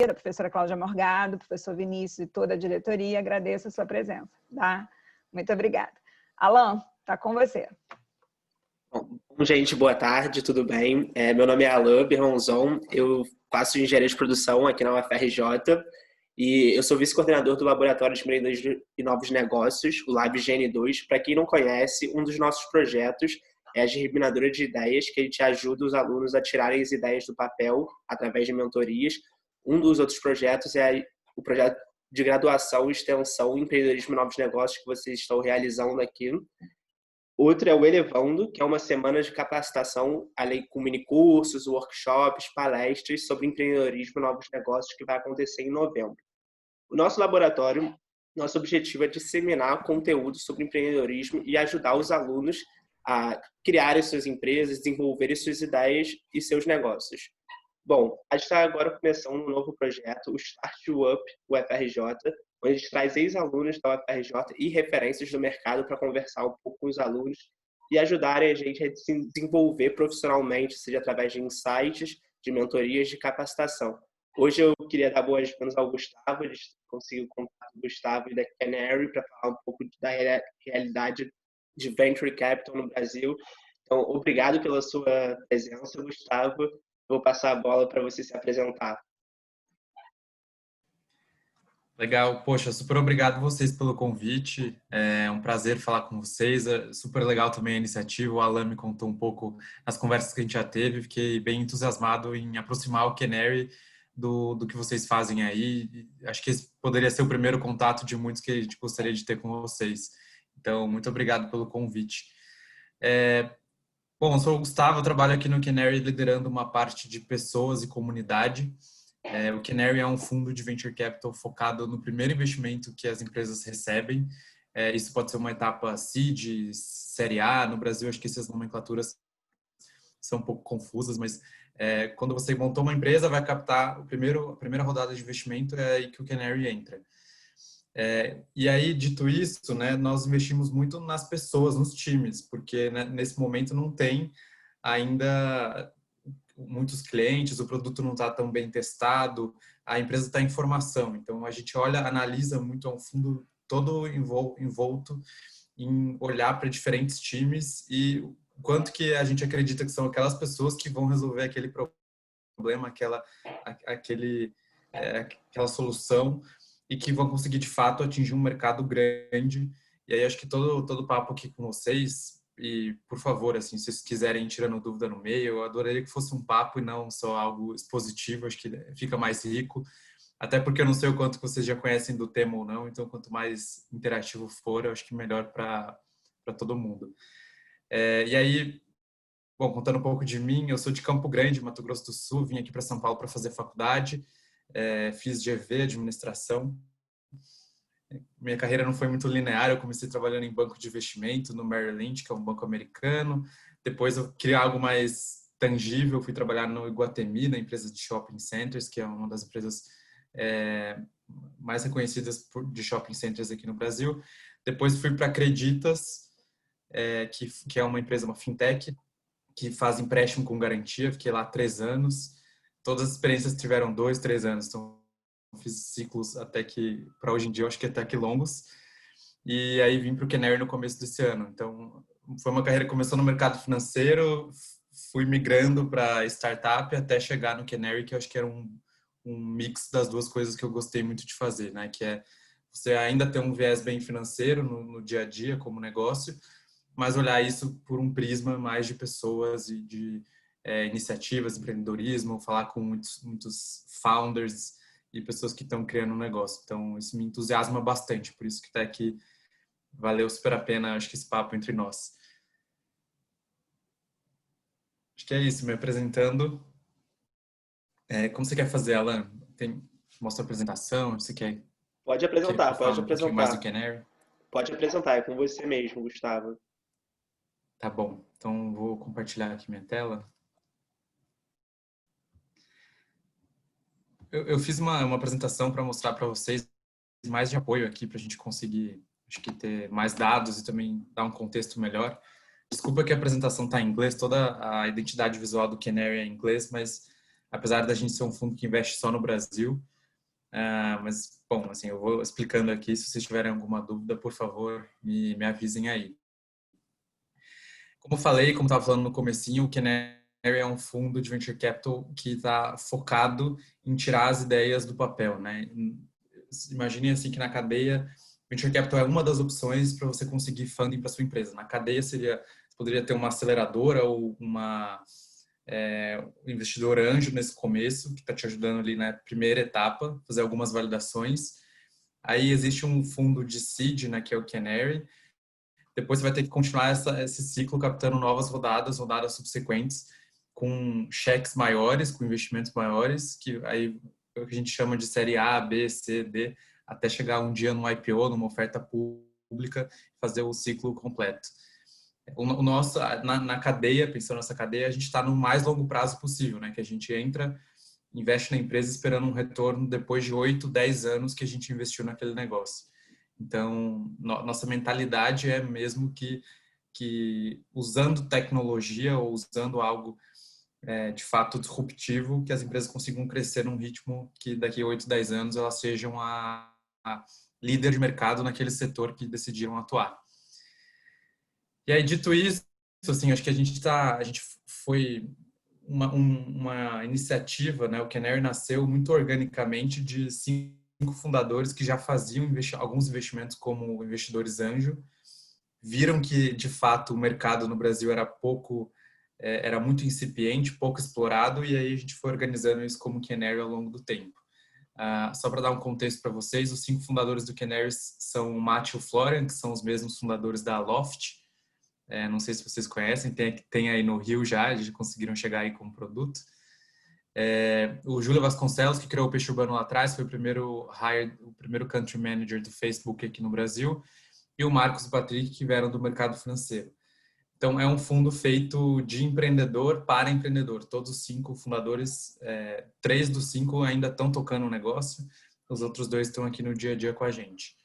a professora Cláudia Morgado, professor Vinícius e toda a diretoria, agradeço a sua presença. Tá? Muito obrigada. Alan, está com você. Bom, gente, boa tarde, tudo bem? Meu nome é Alan Birronzon, eu faço engenharia de produção aqui na UFRJ e eu sou vice-coordenador do Laboratório de Empreendedorismo e Novos Negócios, o LabGN2. Para quem não conhece, um dos nossos projetos é a germinadora de ideias, que a gente ajuda os alunos a tirarem as ideias do papel através de mentorias. Um dos outros projetos é o projeto de graduação e extensão em empreendedorismo e novos negócios que vocês estão realizando aqui. Outro é o Elevando, que é uma semana de capacitação, além com minicursos, workshops, palestras sobre empreendedorismo e novos negócios que vai acontecer em novembro. O nosso laboratório, nosso objetivo é disseminar conteúdo sobre empreendedorismo e ajudar os alunos a criarem suas empresas, desenvolverem suas ideias e seus negócios. Bom, a gente está agora começando um novo projeto, o Start You Up, UFRJ, onde a gente traz ex-alunos da UFRJ e referências do mercado para conversar um pouco com os alunos e ajudarem a gente a se desenvolver profissionalmente, seja através de insights, de mentorias, de capacitação. Hoje eu queria dar boas-vindas ao Gustavo, a gente conseguiu o contato do Gustavo e da Canary para falar um pouco da realidade de Venture Capital no Brasil. Então, obrigado pela sua presença, Gustavo. Vou passar a bola para você se apresentar. Legal, poxa, super obrigado vocês pelo convite, é um prazer falar com vocês, é super legal também a iniciativa, o Alan me contou um pouco as conversas que a gente já teve, fiquei bem entusiasmado em aproximar o Canary do que vocês fazem aí, acho que esse poderia ser o primeiro contato de muitos que a gente gostaria de ter com vocês, então muito obrigado pelo convite. Bom, eu sou o Gustavo, eu trabalho aqui no Canary liderando uma parte de pessoas e comunidade. O Canary é um fundo de Venture Capital focado no primeiro investimento que as empresas recebem. Isso pode ser uma etapa seed, série A. No Brasil, acho que essas nomenclaturas são um pouco confusas, mas quando você montou uma empresa, vai captar a primeira rodada de investimento, é aí que o Canary entra. E aí, dito isso, né, nós investimos muito nas pessoas, nos times, porque né, nesse momento não tem ainda muitos clientes, o produto não está tão bem testado, a empresa está em formação. Então, a gente olha, analisa muito, é um fundo todo envolto em olhar para diferentes times e o quanto que a gente acredita que são aquelas pessoas que vão resolver aquele problema, aquela solução e que vão conseguir, de fato, atingir um mercado grande. E aí, acho que todo papo aqui com vocês, e, por favor, assim, se vocês quiserem ir tirando dúvida no meio, eu adoraria que fosse um papo e não só algo expositivo, acho que fica mais rico, até porque eu não sei o quanto vocês já conhecem do tema ou não, então quanto mais interativo for, eu acho que melhor para todo mundo. E aí, bom, contando um pouco de mim, eu sou de Campo Grande, Mato Grosso do Sul, vim aqui para São Paulo para fazer faculdade, fiz GV, administração. Minha carreira não foi muito linear, eu comecei trabalhando em banco de investimento no Merrill Lynch, que é um banco americano. Depois eu queria algo mais tangível, fui trabalhar no Iguatemi, na empresa de shopping centers, que é uma das empresas mais reconhecidas de shopping centers aqui no Brasil. Depois fui para Creditas, que é uma empresa, uma fintech, que faz empréstimo com garantia. Fiquei lá 3 anos. Todas as experiências tiveram 2, 3 anos, então fiz ciclos até que, para hoje em dia, eu acho que até que longos. E aí vim para o Canary no começo desse ano. Então, foi uma carreira que começou no mercado financeiro, fui migrando para startup até chegar no Canary, que eu acho que era um mix das duas coisas que eu gostei muito de fazer, né? Que é você ainda ter um viés bem financeiro no dia a dia como negócio, mas olhar isso por um prisma mais de pessoas e de iniciativas, empreendedorismo, falar com muitos founders e pessoas que estão criando um negócio. Então, isso me entusiasma bastante, por isso que está aqui. Valeu super a pena, acho que esse papo entre nós. Acho que é isso, me apresentando. Como você quer fazer, Alan? Mostra a apresentação? Você quer... Pode apresentar, pode apresentar. Mais do Canary? Pode apresentar, é com você mesmo, Gustavo. Tá bom, então vou compartilhar aqui minha tela. Eu fiz uma apresentação para mostrar para vocês mais de apoio aqui, para a gente conseguir, acho que, ter mais dados e também dar um contexto melhor. Desculpa que a apresentação está em inglês, toda a identidade visual do Canary é em inglês, mas apesar da gente ser um fundo que investe só no Brasil. Mas, bom, assim, eu vou explicando aqui. Se vocês tiverem alguma dúvida, por favor, me avisem aí. Como eu falei, como estava falando no comecinho, o Canary é um fundo de venture capital que está focado em tirar as ideias do papel, né? Imagine assim que na cadeia, venture capital é uma das opções para você conseguir funding para sua empresa. Na cadeia poderia ter uma aceleradora ou um investidor anjo nesse começo que está te ajudando ali na primeira etapa, fazer algumas validações. Aí existe um fundo de seed, né, que é o Canary. Depois você vai ter que continuar esse ciclo captando novas rodadas subsequentes, com cheques maiores, com investimentos maiores, que aí é o que a gente chama de série A, B, C, D, até chegar um dia no IPO, numa oferta pública, fazer o ciclo completo. O nosso, na cadeia, pensando nessa cadeia, a gente está no mais longo prazo possível, né? Que a gente entra, investe na empresa esperando um retorno depois de 8, 10 anos que a gente investiu naquele negócio. Então, nossa mentalidade é mesmo que usando tecnologia ou usando algo de fato disruptivo, que as empresas consigam crescer num ritmo que daqui a 8, 10 anos elas sejam a líder de mercado naquele setor que decidiram atuar. E aí, dito isso, assim, acho que a gente foi uma iniciativa, né? O Canary nasceu muito organicamente de 5 fundadores que já faziam alguns investimentos como investidores anjo, viram que de fato o mercado no Brasil era muito incipiente, pouco explorado, e aí a gente foi organizando isso como Canary ao longo do tempo. Só para dar um contexto para vocês, os 5 fundadores do Canary são o Matt e o Florian, que são os mesmos fundadores da Loft. Não sei se vocês conhecem, tem aí no Rio já, eles conseguiram chegar aí com um produto. O Júlio Vasconcelos, que criou o Peixe Urbano lá atrás, foi o primeiro country manager do Facebook aqui no Brasil, e o Marcos e o Patrick, que vieram do mercado financeiro. Então, é um fundo feito de empreendedor para empreendedor. Todos os 5 fundadores, 3 dos 5 ainda estão tocando o negócio, os outros 2 estão aqui no dia a dia com a gente.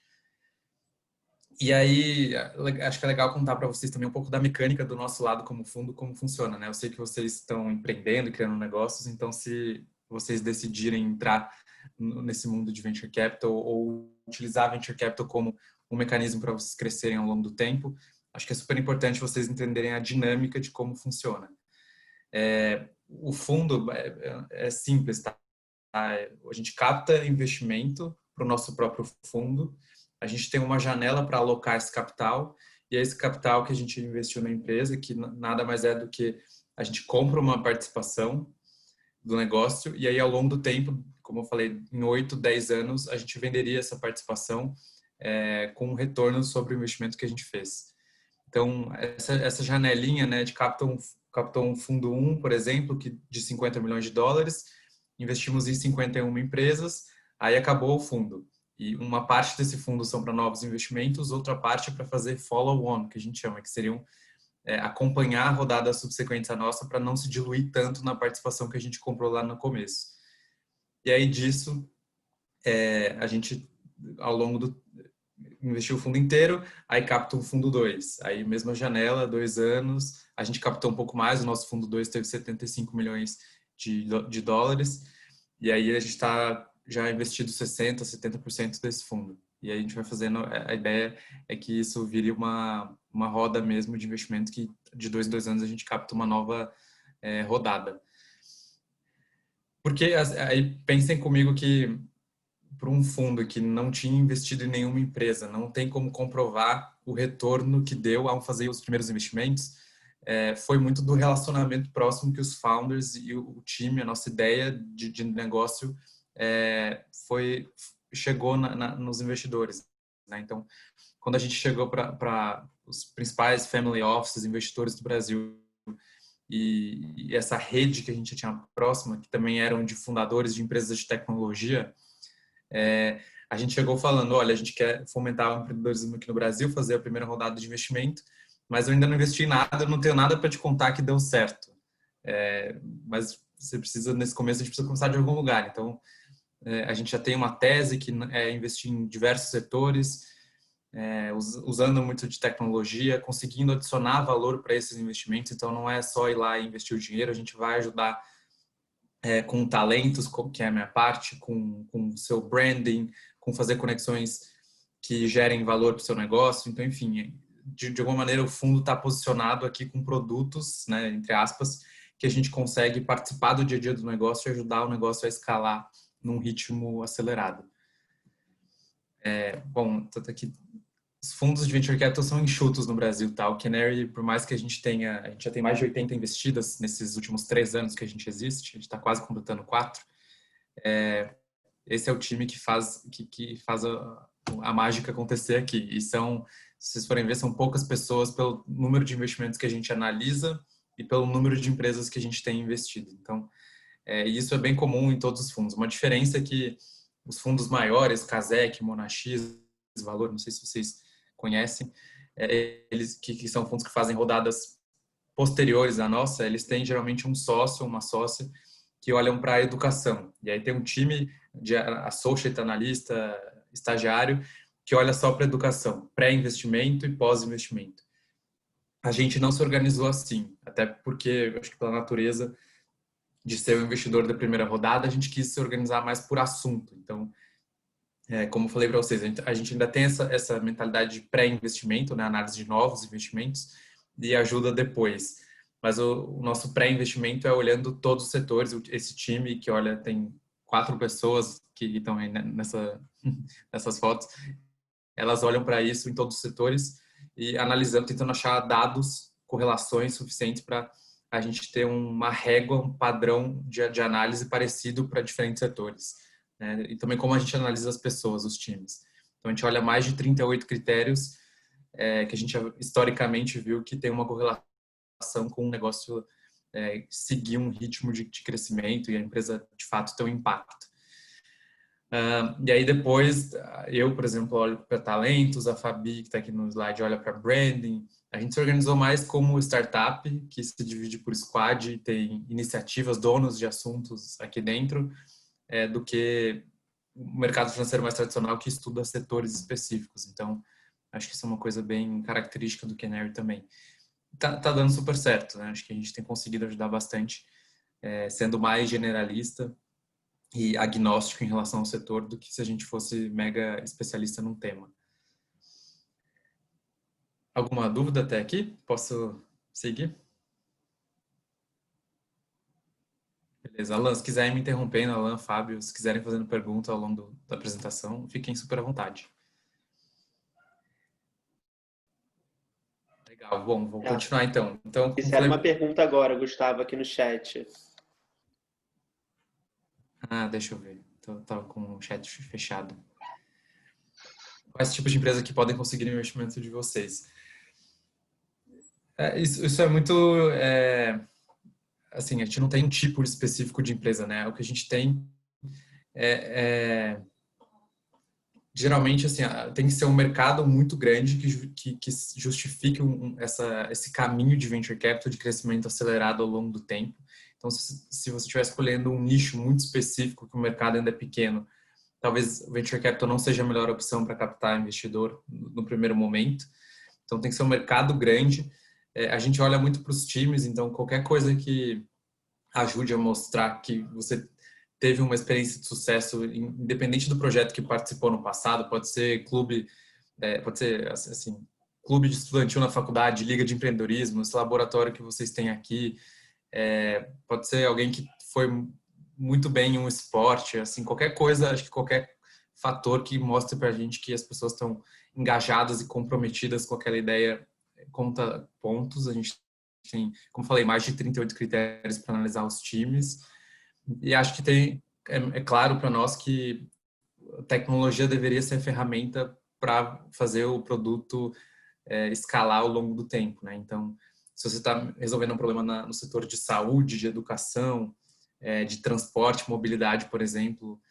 E aí, acho que é legal contar para vocês também um pouco da mecânica do nosso lado como fundo, como funciona, né? Eu sei que vocês estão empreendendo e criando negócios, então se vocês decidirem entrar nesse mundo de venture capital ou utilizar venture capital como um mecanismo para vocês crescerem ao longo do tempo, acho que é super importante vocês entenderem a dinâmica de como funciona. O fundo é simples, tá? A gente capta investimento para o nosso próprio fundo, a gente tem uma janela para alocar esse capital, e é esse capital que a gente investiu na empresa, que nada mais é do que a gente compra uma participação do negócio, e aí ao longo do tempo, como eu falei, em 8, 10 anos, a gente venderia essa participação com um retorno sobre o investimento que a gente fez. Então, essa janelinha, né, de captou um fundo 1, por exemplo, de 50 milhões de dólares, investimos em 51 empresas, aí acabou o fundo. E uma parte desse fundo são para novos investimentos, outra parte é para fazer follow-on, que a gente chama, que seriam acompanhar rodadas subsequentes à nossa para não se diluir tanto na participação que a gente comprou lá no começo. E aí disso, a gente, ao longo do investiu o fundo inteiro, aí capta o fundo 2. Aí mesma janela, 2 anos, a gente captou um pouco mais, o nosso fundo 2 teve 75 milhões de dólares, e aí a gente está já investido 60%, 70% desse fundo. E aí a gente vai fazendo, a ideia é que isso vire uma roda mesmo de investimento que de 2 em 2 anos a gente capta uma nova rodada. Porque aí pensem comigo que para um fundo que não tinha investido em nenhuma empresa, não tem como comprovar o retorno que deu ao fazer os primeiros investimentos, foi muito do relacionamento próximo que os founders e o time, a nossa ideia de negócio chegou nos investidores, né? Então, quando a gente chegou para os principais family offices, investidores do Brasil, e essa rede que a gente tinha próxima, que também eram de fundadores de empresas de tecnologia, a gente chegou falando, olha, a gente quer fomentar o empreendedorismo aqui no Brasil, fazer a primeira rodada de investimento, mas eu ainda não investi em nada, eu não tenho nada para te contar que deu certo. Mas você precisa, nesse começo, a gente precisa começar de algum lugar. Então, a gente já tem uma tese que é investir em diversos setores, usando muito de tecnologia, conseguindo adicionar valor para esses investimentos. Então, não é só ir lá e investir o dinheiro, a gente vai ajudar com talentos, que é a minha parte, com o seu branding, com fazer conexões que gerem valor para o seu negócio. Então, enfim, de alguma maneira o fundo está posicionado aqui com produtos, né, entre aspas, que a gente consegue participar do dia a dia do negócio e ajudar o negócio a escalar num ritmo acelerado. Bom, tanto aqui, os fundos de Venture Capital são enxutos no Brasil, tá? O Canary, por mais que a gente já tem mais de 80 investidas nesses últimos 3 anos que a gente existe, a gente está quase completando 4. Esse é o time que faz a mágica acontecer aqui. E se vocês forem ver, são poucas pessoas pelo número de investimentos que a gente analisa e pelo número de empresas que a gente tem investido. Então, isso é bem comum em todos os fundos. Uma diferença é que os fundos maiores, Casec, Monax, Valor, não sei se vocês conhecem, eles que são fundos que fazem rodadas posteriores à nossa, eles têm geralmente um sócio ou uma sócia que olham para a educação. E aí tem um time de associate, analista, estagiário, que olha só para a educação, pré-investimento e pós-investimento. A gente não se organizou assim, até porque, acho que pela natureza de ser o investidor da primeira rodada, a gente quis se organizar mais por assunto. Então, como eu falei para vocês, a gente ainda tem essa mentalidade de pré-investimento, né, análise de novos investimentos, e ajuda depois. Mas o nosso pré-investimento é olhando todos os setores. Esse time que olha, tem 4 pessoas que estão aí nessas fotos, elas olham para isso em todos os setores e analisando, tentando achar dados, correlações suficientes para a gente ter uma régua, um padrão de análise parecido para diferentes setores. Né? E também como a gente analisa as pessoas, os times. Então, a gente olha mais de 38 critérios que a gente historicamente viu que tem uma correlação com o negócio seguir um ritmo de crescimento e a empresa, de fato, ter um impacto. E aí depois, eu, por exemplo, olho para talentos, a Fabi, que está aqui no slide, olha para branding. A gente se organizou mais como startup, que se divide por squad, tem iniciativas, donos de assuntos aqui dentro, do que o mercado financeiro mais tradicional, que estuda setores específicos. Então, acho que isso é uma coisa bem característica do Canary também. Tá dando super certo, né? Acho que a gente tem conseguido ajudar bastante, sendo mais generalista e agnóstico em relação ao setor do que se a gente fosse mega especialista num tema. Alguma dúvida até aqui? Posso seguir? Beleza. Alan, se quiserem me interrompendo, Alan, Fábio, se quiserem fazendo pergunta ao longo da apresentação, fiquem super à vontade. Legal. Bom, vou continuar então. Fizeram uma pergunta agora, Gustavo, aqui no chat. Deixa eu ver. Estava com o chat fechado. Quais tipos de empresa que podem conseguir o investimento de vocês? Isso é muito... assim, a gente não tem um tipo específico de empresa, né? O que a gente tem geralmente, assim, tem que ser um mercado muito grande que justifique esse caminho de venture capital, de crescimento acelerado ao longo do tempo. Então, se você estiver escolhendo um nicho muito específico, que o mercado ainda é pequeno, talvez o venture capital não seja a melhor opção para captar investidor no primeiro momento. Então, tem que ser um mercado grande. A gente olha muito para os times, então qualquer coisa que ajude a mostrar que você teve uma experiência de sucesso, independente do projeto que participou no passado, pode ser clube, pode ser assim, clube de estudantil na faculdade, liga de empreendedorismo, esse laboratório que vocês têm aqui, pode ser alguém que foi muito bem em um esporte, assim, qualquer coisa, acho que qualquer fator que mostre para a gente que as pessoas estão engajadas e comprometidas com aquela ideia conta pontos. A gente tem, como falei, mais de 38 critérios para analisar os times. E acho que é claro para nós que a tecnologia deveria ser a ferramenta para fazer o produto escalar ao longo do tempo, né? Então, se você está resolvendo um problema no setor de saúde, de educação, de transporte, mobilidade, por exemplo,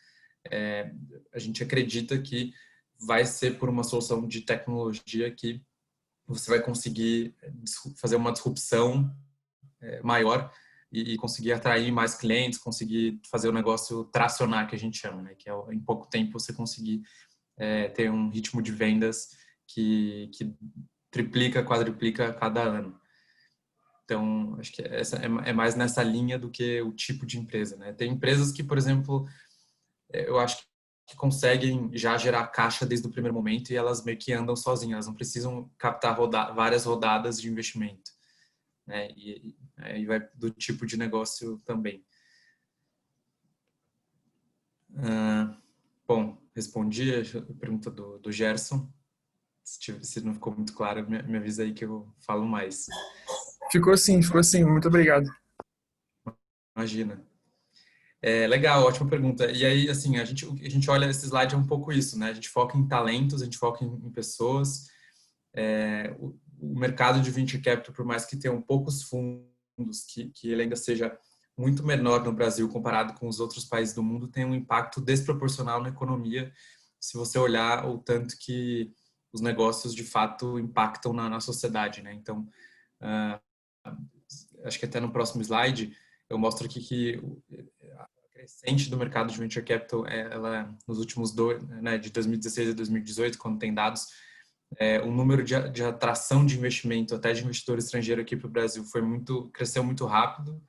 a gente acredita que vai ser por uma solução de tecnologia que você vai conseguir fazer uma disrupção maior e conseguir atrair mais clientes, conseguir fazer o negócio tracionar, que a gente chama, né? Que é em pouco tempo você conseguir ter um ritmo de vendas que triplica, quadruplica a cada ano. Então, acho que essa é mais nessa linha do que o tipo de empresa, né? Tem empresas que, por exemplo, eu acho que conseguem já gerar caixa desde o primeiro momento e elas meio que andam sozinhas, elas não precisam captar várias rodadas de investimento, né? E aí vai do tipo de negócio também. Bom, respondi a pergunta do Gerson. Se não ficou muito claro, me avisa aí que eu falo mais. Ficou sim. Muito obrigado. Imagina. Legal, ótima pergunta. E aí, assim, a gente olha esse slide é um pouco isso, né? A gente foca em talentos, a gente foca em pessoas. O mercado de venture capital, por mais que tenham poucos fundos, que ele ainda seja muito menor no Brasil comparado com os outros países do mundo, tem um impacto desproporcional na economia, se você olhar o tanto que os negócios de fato impactam na sociedade, né? Então, acho que até no próximo slide eu mostro aqui que a crescente do mercado de venture capital, ela nos últimos né, de 2016 a 2018, quando tem dados, o número de atração de investimento, até de investidor estrangeiro aqui para o Brasil, cresceu muito rápido.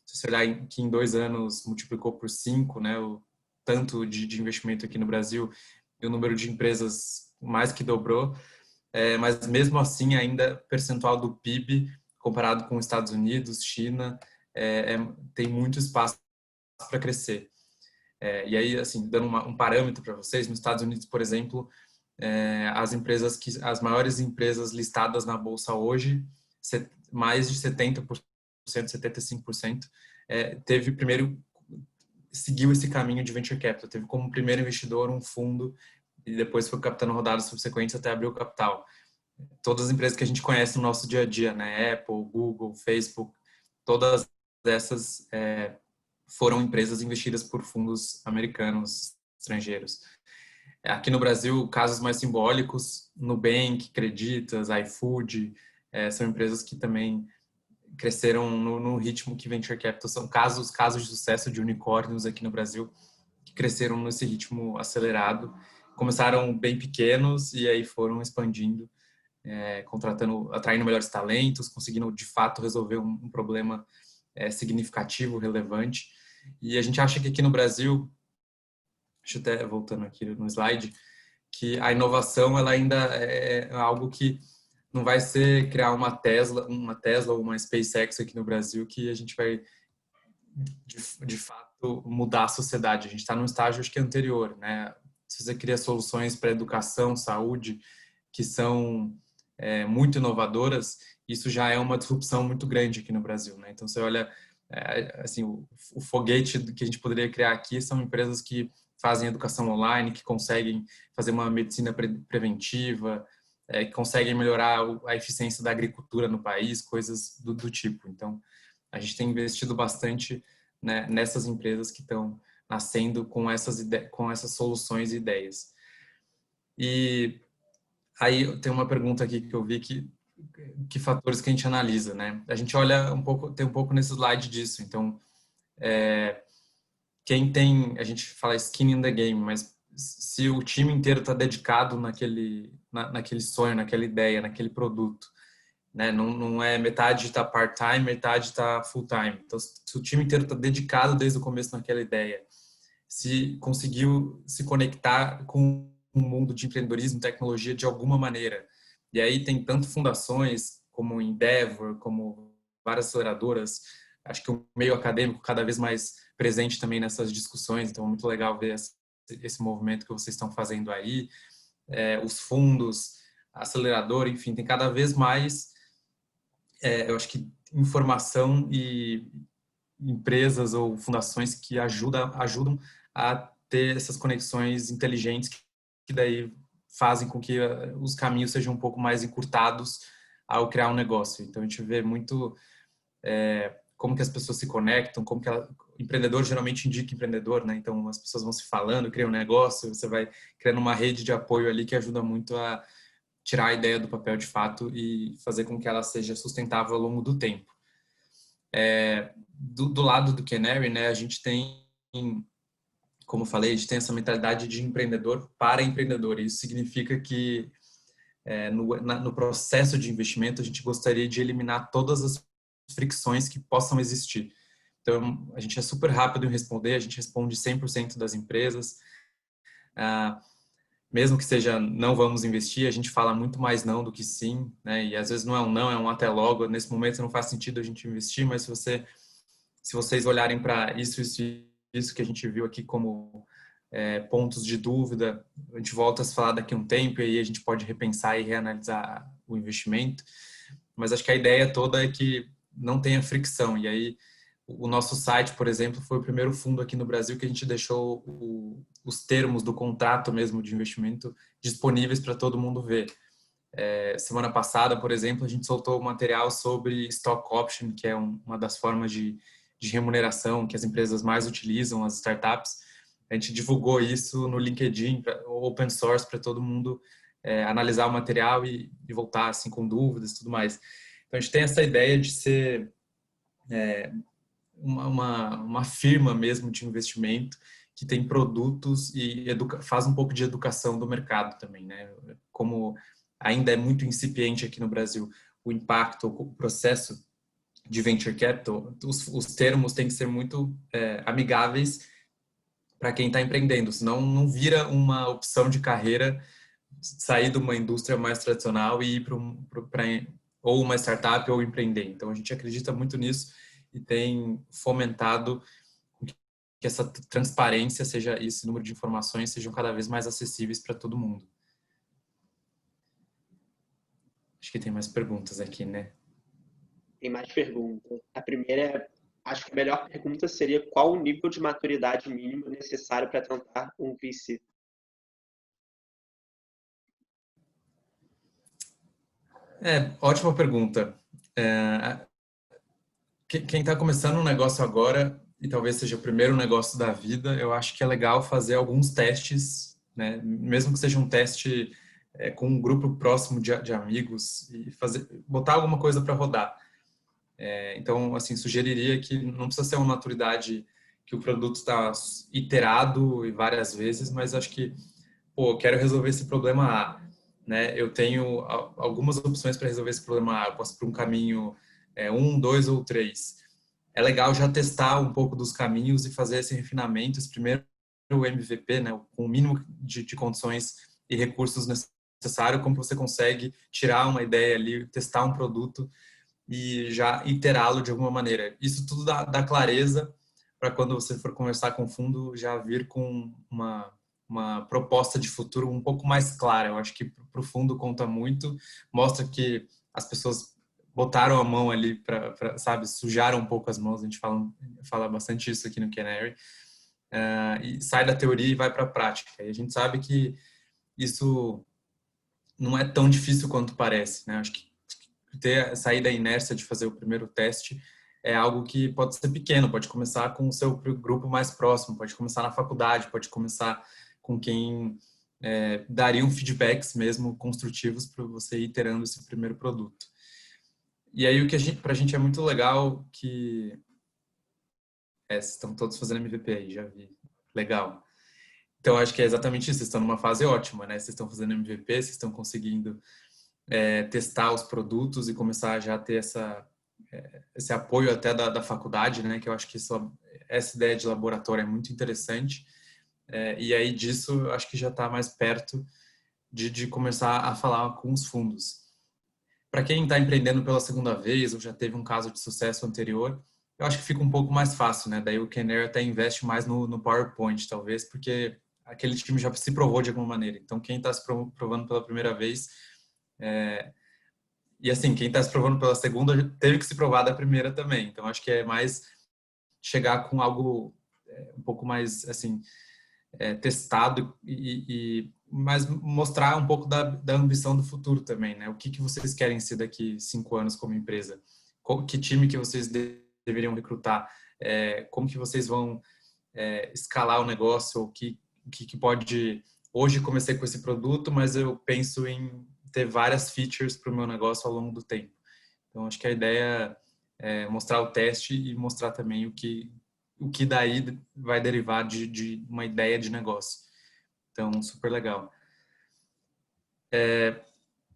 Se você olhar que em 2 anos multiplicou por 5, né, o tanto de investimento aqui no Brasil, e o número de empresas mais que dobrou. Mas mesmo assim, ainda percentual do PIB, comparado com os Estados Unidos, China, tem muito espaço para crescer. E aí, assim, dando um parâmetro para vocês, nos Estados Unidos, por exemplo, as maiores empresas listadas na bolsa hoje, mais de 70%, 75%, seguiu esse caminho de venture capital. Teve como primeiro investidor um fundo e depois foi captando rodadas subsequentes até abrir o capital. Todas as empresas que a gente conhece no nosso dia a dia, né? Apple, Google, Facebook, todas essas foram empresas investidas por fundos americanos, estrangeiros. Aqui no Brasil, casos mais simbólicos, Nubank, Creditas, iFood, são empresas que também cresceram no ritmo que venture capital são casos de sucesso de unicórnios aqui no Brasil que cresceram nesse ritmo acelerado. Começaram bem pequenos e aí foram expandindo, atraindo melhores talentos, conseguindo de fato resolver um problema significativo, relevante. E a gente acha que aqui no Brasil, deixa eu até voltando aqui no slide, que a inovação ela ainda é algo que não vai ser criar uma Tesla ou uma SpaceX aqui no Brasil que a gente vai de fato mudar a sociedade. A gente está num estágio acho que anterior, né? Se você cria soluções para educação, saúde, que são muito inovadoras, isso já é uma disrupção muito grande aqui no Brasil, né? Então você olha assim, o foguete que a gente poderia criar aqui são empresas que fazem educação online, que conseguem fazer uma medicina preventiva, que conseguem melhorar a eficiência da agricultura no país, coisas do tipo. Então, a gente tem investido bastante, né, nessas empresas que estão nascendo com essas soluções e ideias. E aí tem uma pergunta aqui que eu vi que fatores que a gente analisa, né? A gente olha tem um pouco nesse slide disso. Então, a gente fala skin in the game, mas se o time inteiro está dedicado naquele sonho, naquela ideia, naquele produto, né? Não é metade está part-time, metade está full-time. Então, se o time inteiro está dedicado desde o começo naquela ideia, se conseguiu se conectar com o mundo de empreendedorismo e tecnologia de alguma maneira. E aí tem tanto fundações como Endeavor, como várias aceleradoras, acho que o meio acadêmico cada vez mais presente também nessas discussões, então é muito legal ver esse movimento que vocês estão fazendo aí, os fundos, a aceleradora, enfim, tem cada vez mais, eu acho que informação e empresas ou fundações que ajudam a ter essas conexões inteligentes que daí fazem com que os caminhos sejam um pouco mais encurtados ao criar um negócio. Então a gente vê muito como que as pessoas se conectam, como que empreendedor geralmente indica empreendedor, né? Então as pessoas vão se falando, criam um negócio, você vai criando uma rede de apoio ali que ajuda muito a tirar a ideia do papel de fato e fazer com que ela seja sustentável ao longo do tempo. Do lado do Canary, né, a gente tem, como eu falei, a gente tem essa mentalidade de empreendedor para empreendedor. Isso significa que no processo de investimento a gente gostaria de eliminar todas as fricções que possam existir. Então, a gente é super rápido em responder, a gente responde 100% das empresas. Mesmo que seja não vamos investir, a gente fala muito mais não do que sim, né? E às vezes não é um não, é um até logo. Nesse momento não faz sentido a gente investir, mas se vocês olharem para isso que a gente viu aqui como pontos de dúvida, a gente volta a se falar daqui a um tempo e aí a gente pode repensar e reanalisar o investimento. Mas acho que a ideia toda é que não tenha fricção. E aí o nosso site, por exemplo, foi o primeiro fundo aqui no Brasil que a gente deixou os termos do contrato mesmo de investimento disponíveis para todo mundo ver. Semana passada, por exemplo, a gente soltou o material sobre stock option, que é uma das formas de remuneração que as empresas mais utilizam, as startups. A gente divulgou isso no LinkedIn, open source, para todo mundo analisar o material e voltar assim, com dúvidas e tudo mais. Então, a gente tem essa ideia de ser uma firma mesmo de investimento que tem produtos e faz um pouco de educação do mercado também, né? Como ainda é muito incipiente aqui no Brasil o impacto, o processo de venture capital, os termos têm que ser muito amigáveis para quem está empreendendo, senão não vira uma opção de carreira sair de uma indústria mais tradicional e ir para ou uma startup ou empreender. Então a gente acredita muito nisso e tem fomentado que essa transparência seja, esse número de informações sejam cada vez mais acessíveis para todo mundo. Acho que tem mais perguntas aqui, né? Tem mais perguntas. A primeira, acho que a melhor pergunta seria qual o nível de maturidade mínimo necessário para tentar um VC? Ótima pergunta. Quem está começando um negócio agora, e talvez seja o primeiro negócio da vida, eu acho que é legal fazer alguns testes, né? Mesmo que seja um teste com um grupo próximo de amigos e botar alguma coisa para rodar. Então, assim, sugeriria que não precisa ser uma maturidade que o produto está iterado e várias vezes, mas acho que, eu quero resolver esse problema A, né? Eu tenho algumas opções para resolver esse problema A. Eu posso ir para um caminho 1, 2 ou 3. É legal já testar um pouco dos caminhos e fazer esse refinamento, esse primeiro MVP, né? Com o mínimo de condições e recursos necessários, como você consegue tirar uma ideia ali, testar um produto e já iterá-lo de alguma maneira. Isso tudo dá clareza para quando você for conversar com o fundo já vir com uma proposta de futuro um pouco mais clara. Eu acho que para o fundo conta muito, mostra que as pessoas botaram a mão ali para sabe, sujaram um pouco as mãos. A gente fala bastante isso aqui no Canary. E sai da teoria e vai para a prática. E a gente sabe que isso não é tão difícil quanto parece, né? Acho que sair da inércia de fazer o primeiro teste é algo que pode ser pequeno, pode começar com o seu grupo mais próximo, pode começar na faculdade, pode começar com quem daria feedbacks mesmo construtivos para você ir iterando esse primeiro produto. E aí o que pra gente é muito legal que vocês estão todos fazendo MVP aí, já vi. Legal. Então acho que é exatamente isso, vocês estão numa fase ótima, né? Vocês estão fazendo MVP, vocês estão conseguindo testar os produtos e começar a já ter esse apoio até da faculdade, né? Que eu acho que essa ideia de laboratório é muito interessante. E aí disso eu acho que já está mais perto de começar a falar com os fundos. Para quem está empreendendo pela segunda vez ou já teve um caso de sucesso anterior, eu acho que fica um pouco mais fácil, né? Daí o Canary até investe mais no PowerPoint, talvez, porque aquele time já se provou de alguma maneira. Então, quem está se provando pela primeira vez e assim, quem está se provando pela segunda teve que se provar da primeira também. Então, acho que é mais chegar com algo um pouco mais, assim, testado mas mostrar um pouco da ambição do futuro também, né? O que vocês querem ser daqui 5 anos como empresa? Que time que vocês deveriam recrutar? Como que vocês vão escalar o negócio? O que pode... Hoje comecei com esse produto, mas eu penso em ter várias features para o meu negócio ao longo do tempo. Então, acho que a ideia é mostrar o teste e mostrar também o que daí vai derivar de uma ideia de negócio. Então, super legal.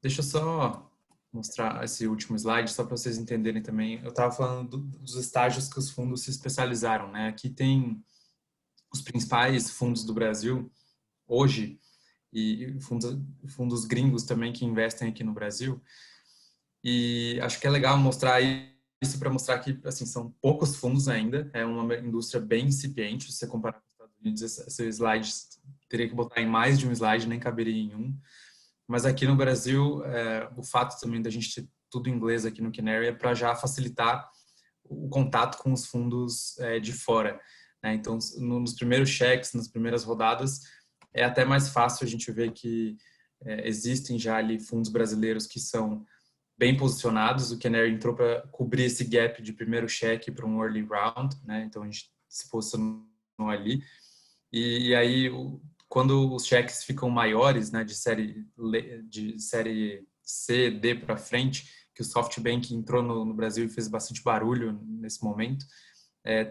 Deixa eu só mostrar esse último slide, só para vocês entenderem também. Eu estava falando dos estágios que os fundos se especializaram, né? Aqui tem os principais fundos do Brasil hoje, e fundos gringos também que investem aqui no Brasil. E acho que é legal mostrar isso para mostrar que assim, são poucos fundos ainda, é uma indústria bem incipiente, se você comparar com os Estados Unidos, esse slide teria que botar em mais de um slide, nem caberia em um. Mas aqui no Brasil, o fato também da gente ter tudo em inglês aqui no Canary é para já facilitar o contato com os fundos de fora, né? Então, nos primeiros cheques, nas primeiras rodadas, é até mais fácil a gente ver que existem já ali fundos brasileiros que são bem posicionados. O Canary entrou para cobrir esse gap de primeiro cheque para um early round, né? Então, a gente se posicionou ali. E aí, quando os cheques ficam maiores, né, de série C, D para frente, que o SoftBank entrou no Brasil e fez bastante barulho nesse momento,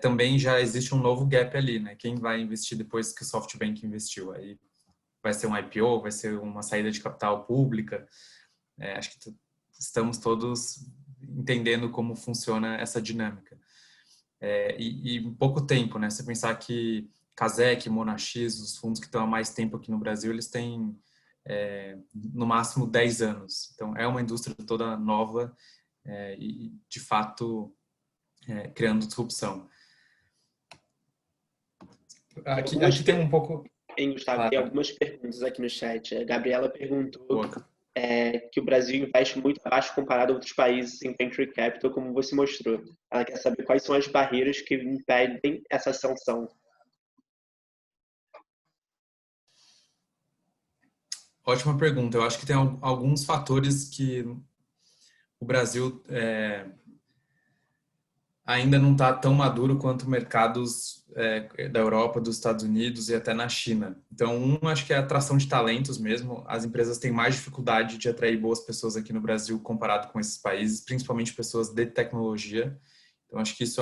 também já existe um novo gap ali, né? Quem vai investir depois que o SoftBank investiu? Aí vai ser um IPO, vai ser uma saída de capital pública. Acho que estamos todos entendendo como funciona essa dinâmica. E em pouco tempo, né? Você pensar que Casec, Monax, os fundos que estão há mais tempo aqui no Brasil, eles têm no máximo 10 anos. Então, é uma indústria toda nova e, de fato, criando disrupção. Aqui tem um pouco... Gustavo, claro. tem algumas perguntas aqui no chat. A Gabriela perguntou Boa. Que o Brasil investe muito abaixo comparado a outros países em venture capital, como você mostrou. Ela quer saber quais são as barreiras que impedem essa ascensão. Ótima pergunta. Eu acho que tem alguns fatores que o Brasil ainda não está tão maduro quanto mercados da Europa, dos Estados Unidos e até na China. Então, acho que é a atração de talentos mesmo. As empresas têm mais dificuldade de atrair boas pessoas aqui no Brasil comparado com esses países, principalmente pessoas de tecnologia. Então, acho que isso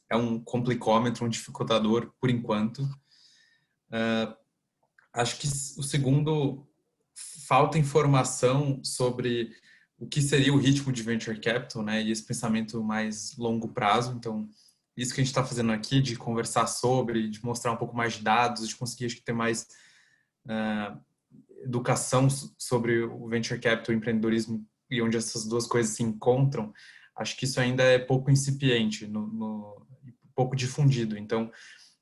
é um complicômetro, um dificultador por enquanto. Acho que o segundo, falta informação sobre o que seria o ritmo de venture capital, né? E esse pensamento mais longo prazo. Então, isso que a gente está fazendo aqui, de conversar sobre, de mostrar um pouco mais de dados, de conseguir acho que ter mais educação sobre o venture capital, o empreendedorismo e onde essas duas coisas se encontram, acho que isso ainda é pouco incipiente, pouco difundido. Então,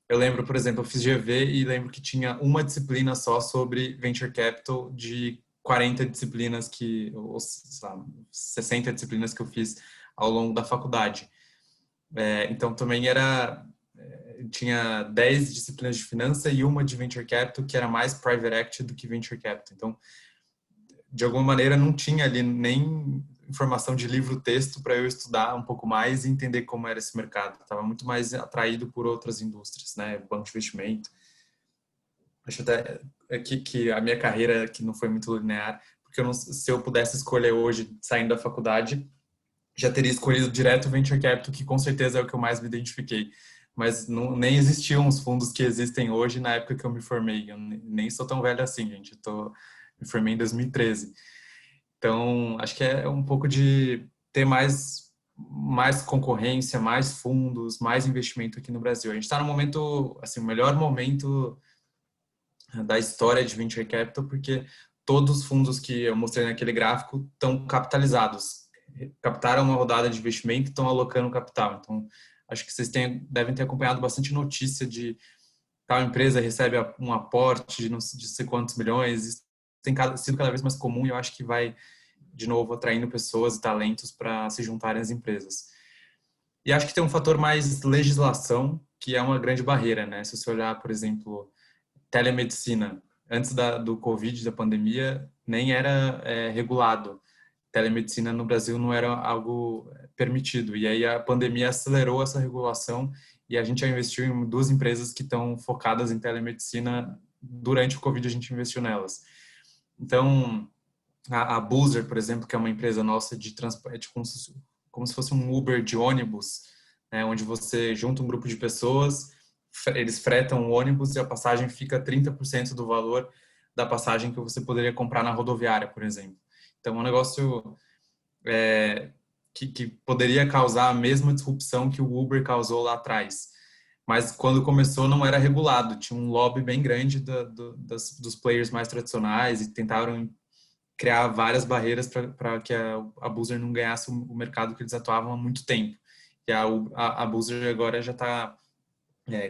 eu lembro, por exemplo, eu fiz GV e lembro que tinha uma disciplina só sobre venture capital de 40 disciplinas ou 60 disciplinas que eu fiz ao longo da faculdade. Então, também tinha 10 disciplinas de finança e uma de venture capital, que era mais private equity do que venture capital. Então, de alguma maneira, não tinha ali nem informação de livro-texto para eu estudar um pouco mais e entender como era esse mercado. Estava muito mais atraído por outras indústrias, né? Banco de investimento. Acho até que a minha carreira que não foi muito linear, porque se eu pudesse escolher hoje, saindo da faculdade, já teria escolhido direto o Venture Capital, que com certeza é o que eu mais me identifiquei. Mas nem existiam os fundos que existem hoje na época que eu me formei. Eu nem sou tão velho assim, gente. Me formei em 2013. Então, acho que é um pouco de ter mais concorrência, mais fundos, mais investimento aqui no Brasil. A gente está no momento, assim, o melhor momento da história de Venture Capital, porque todos os fundos que eu mostrei naquele gráfico estão capitalizados. Captaram uma rodada de investimento e estão alocando capital. Então, acho que vocês devem ter acompanhado bastante notícia de tal empresa recebe um aporte de não sei quantos milhões. Isso tem sido cada vez mais comum e eu acho que vai, de novo, atraindo pessoas e talentos para se juntarem às empresas. E acho que tem um fator mais legislação, que é uma grande barreira, né? Se você olhar, por exemplo, telemedicina, antes do Covid, da pandemia, nem era regulado. Telemedicina no Brasil não era algo permitido. E aí a pandemia acelerou essa regulação e a gente já investiu em 2 empresas que estão focadas em telemedicina. Durante o Covid a gente investiu nelas. Então, a Boozer, por exemplo, que é uma empresa nossa de transporte, como se fosse um Uber de ônibus, né, onde você junta um grupo de pessoas, eles fretam o ônibus e a passagem fica 30% do valor da passagem que você poderia comprar na rodoviária, por exemplo. Então, é um negócio que poderia causar a mesma disrupção que o Uber causou lá atrás. Mas quando começou não era regulado, tinha um lobby bem grande dos players mais tradicionais e tentaram criar várias barreiras para que a Boozer não ganhasse o mercado que eles atuavam há muito tempo. E a Boozer agora já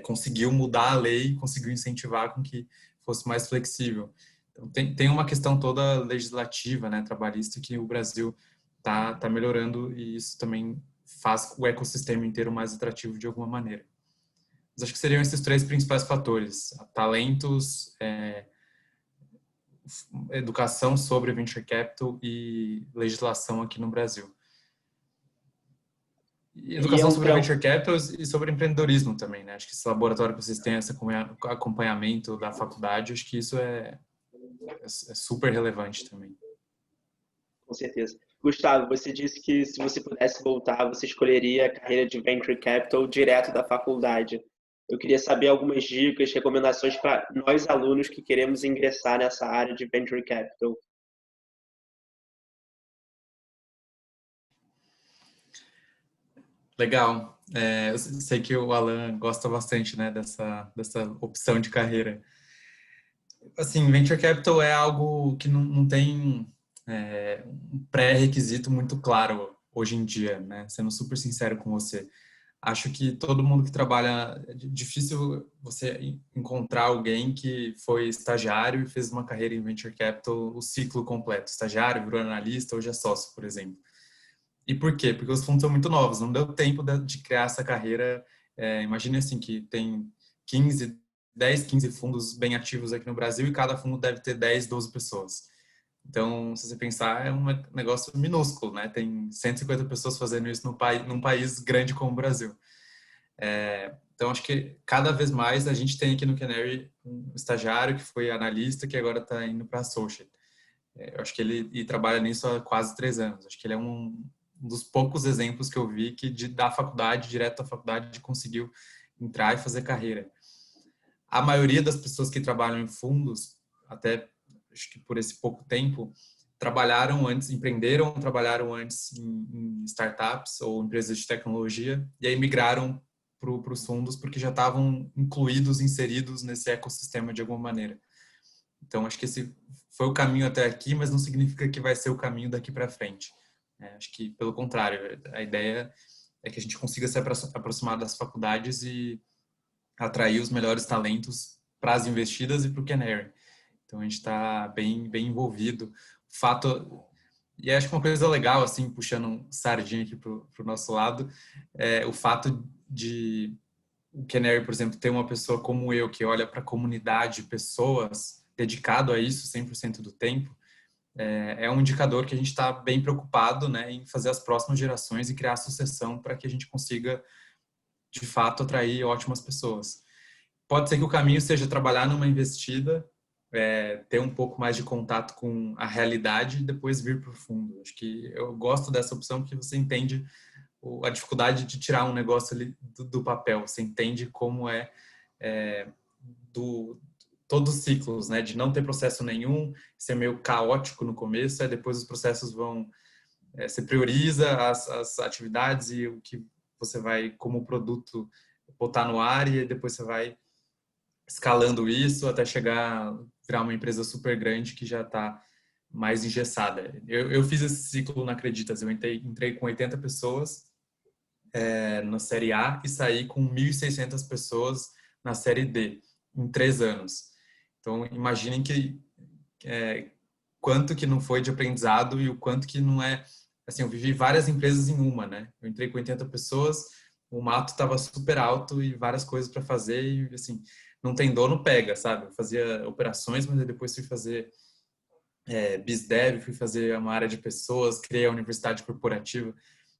conseguiu mudar a lei, conseguiu incentivar com que fosse mais flexível. Então, tem uma questão toda legislativa, né, trabalhista, que o Brasil tá melhorando e isso também faz o ecossistema inteiro mais atrativo de alguma maneira. Mas acho que seriam esses 3 principais fatores: talentos, educação sobre venture capital e legislação aqui no Brasil. E educação sobre venture capital e sobre empreendedorismo também, né? Acho que esse laboratório que vocês têm, esse acompanhamento da faculdade, acho que isso é super relevante também. Com certeza. Gustavo, você disse que se você pudesse voltar, você escolheria a carreira de Venture Capital direto da faculdade. Eu queria saber algumas dicas, recomendações para nós alunos que queremos ingressar nessa área de Venture Capital. Legal. Eu sei que o Alan gosta bastante, né, dessa opção de carreira. Assim, Venture Capital é algo que não tem um pré-requisito muito claro hoje em dia, né? Sendo super sincero com você. Acho que todo mundo que trabalha, é difícil você encontrar alguém que foi estagiário e fez uma carreira em Venture Capital o ciclo completo. Estagiário, virou analista, hoje é sócio, por exemplo. E por quê? Porque os fundos são muito novos, não deu tempo de criar essa carreira. Imagine assim que tem 10, 15 fundos bem ativos aqui no Brasil e cada fundo deve ter 10, 12 pessoas. Então, se você pensar, é um negócio minúsculo, né? Tem 150 pessoas fazendo isso num país grande como o Brasil. Então, acho que cada vez mais a gente tem aqui no Canary um estagiário que foi analista, que agora está indo para associate. Eu acho que ele trabalha nisso há quase 3 anos. Acho que ele é um dos poucos exemplos que eu vi que da faculdade, direto da faculdade, conseguiu entrar e fazer carreira. A maioria das pessoas que trabalham em fundos, até acho que por esse pouco tempo, trabalharam antes em startups ou empresas de tecnologia e aí migraram para os fundos porque já estavam inseridos nesse ecossistema de alguma maneira. Então, acho que esse foi o caminho até aqui, mas não significa que vai ser o caminho daqui para frente. Acho que, pelo contrário, a ideia é que a gente consiga se aproximar das faculdades e atrair os melhores talentos para as investidas e para o Canary. Então, a gente está bem envolvido. E acho que uma coisa legal, assim, puxando um sardinha aqui para o nosso lado, é o fato de o Canary, por exemplo, ter uma pessoa como eu, que olha para a comunidade, pessoas dedicado a isso 100% do tempo, é um indicador que a gente está bem preocupado, né, em fazer as próximas gerações e criar a sucessão para que a gente consiga, de fato, atrair ótimas pessoas. Pode ser que o caminho seja trabalhar numa investida, ter um pouco mais de contato com a realidade e depois vir para o fundo. Acho que eu gosto dessa opção porque você entende a dificuldade de tirar um negócio ali do papel. Você entende como todos os ciclos, né? De não ter processo nenhum, ser meio caótico no começo, depois os processos vão... você prioriza as atividades e o que você vai, como produto, botar no ar e depois você vai escalando isso até virar uma empresa super grande que já está mais engessada. Eu fiz esse ciclo na Acreditas, eu entrei com 80 pessoas na Série A e saí com 1.600 pessoas na Série D, em 3 anos. Então, imaginem quanto que não foi de aprendizado e o quanto que não é... Assim, eu vivi várias empresas em uma, né? Eu entrei com 80 pessoas, o mato estava super alto e várias coisas para fazer e, assim, não tem dono, pega, sabe? Eu fazia operações, mas depois fui fazer BizDev, fui fazer uma área de pessoas, criei a universidade corporativa,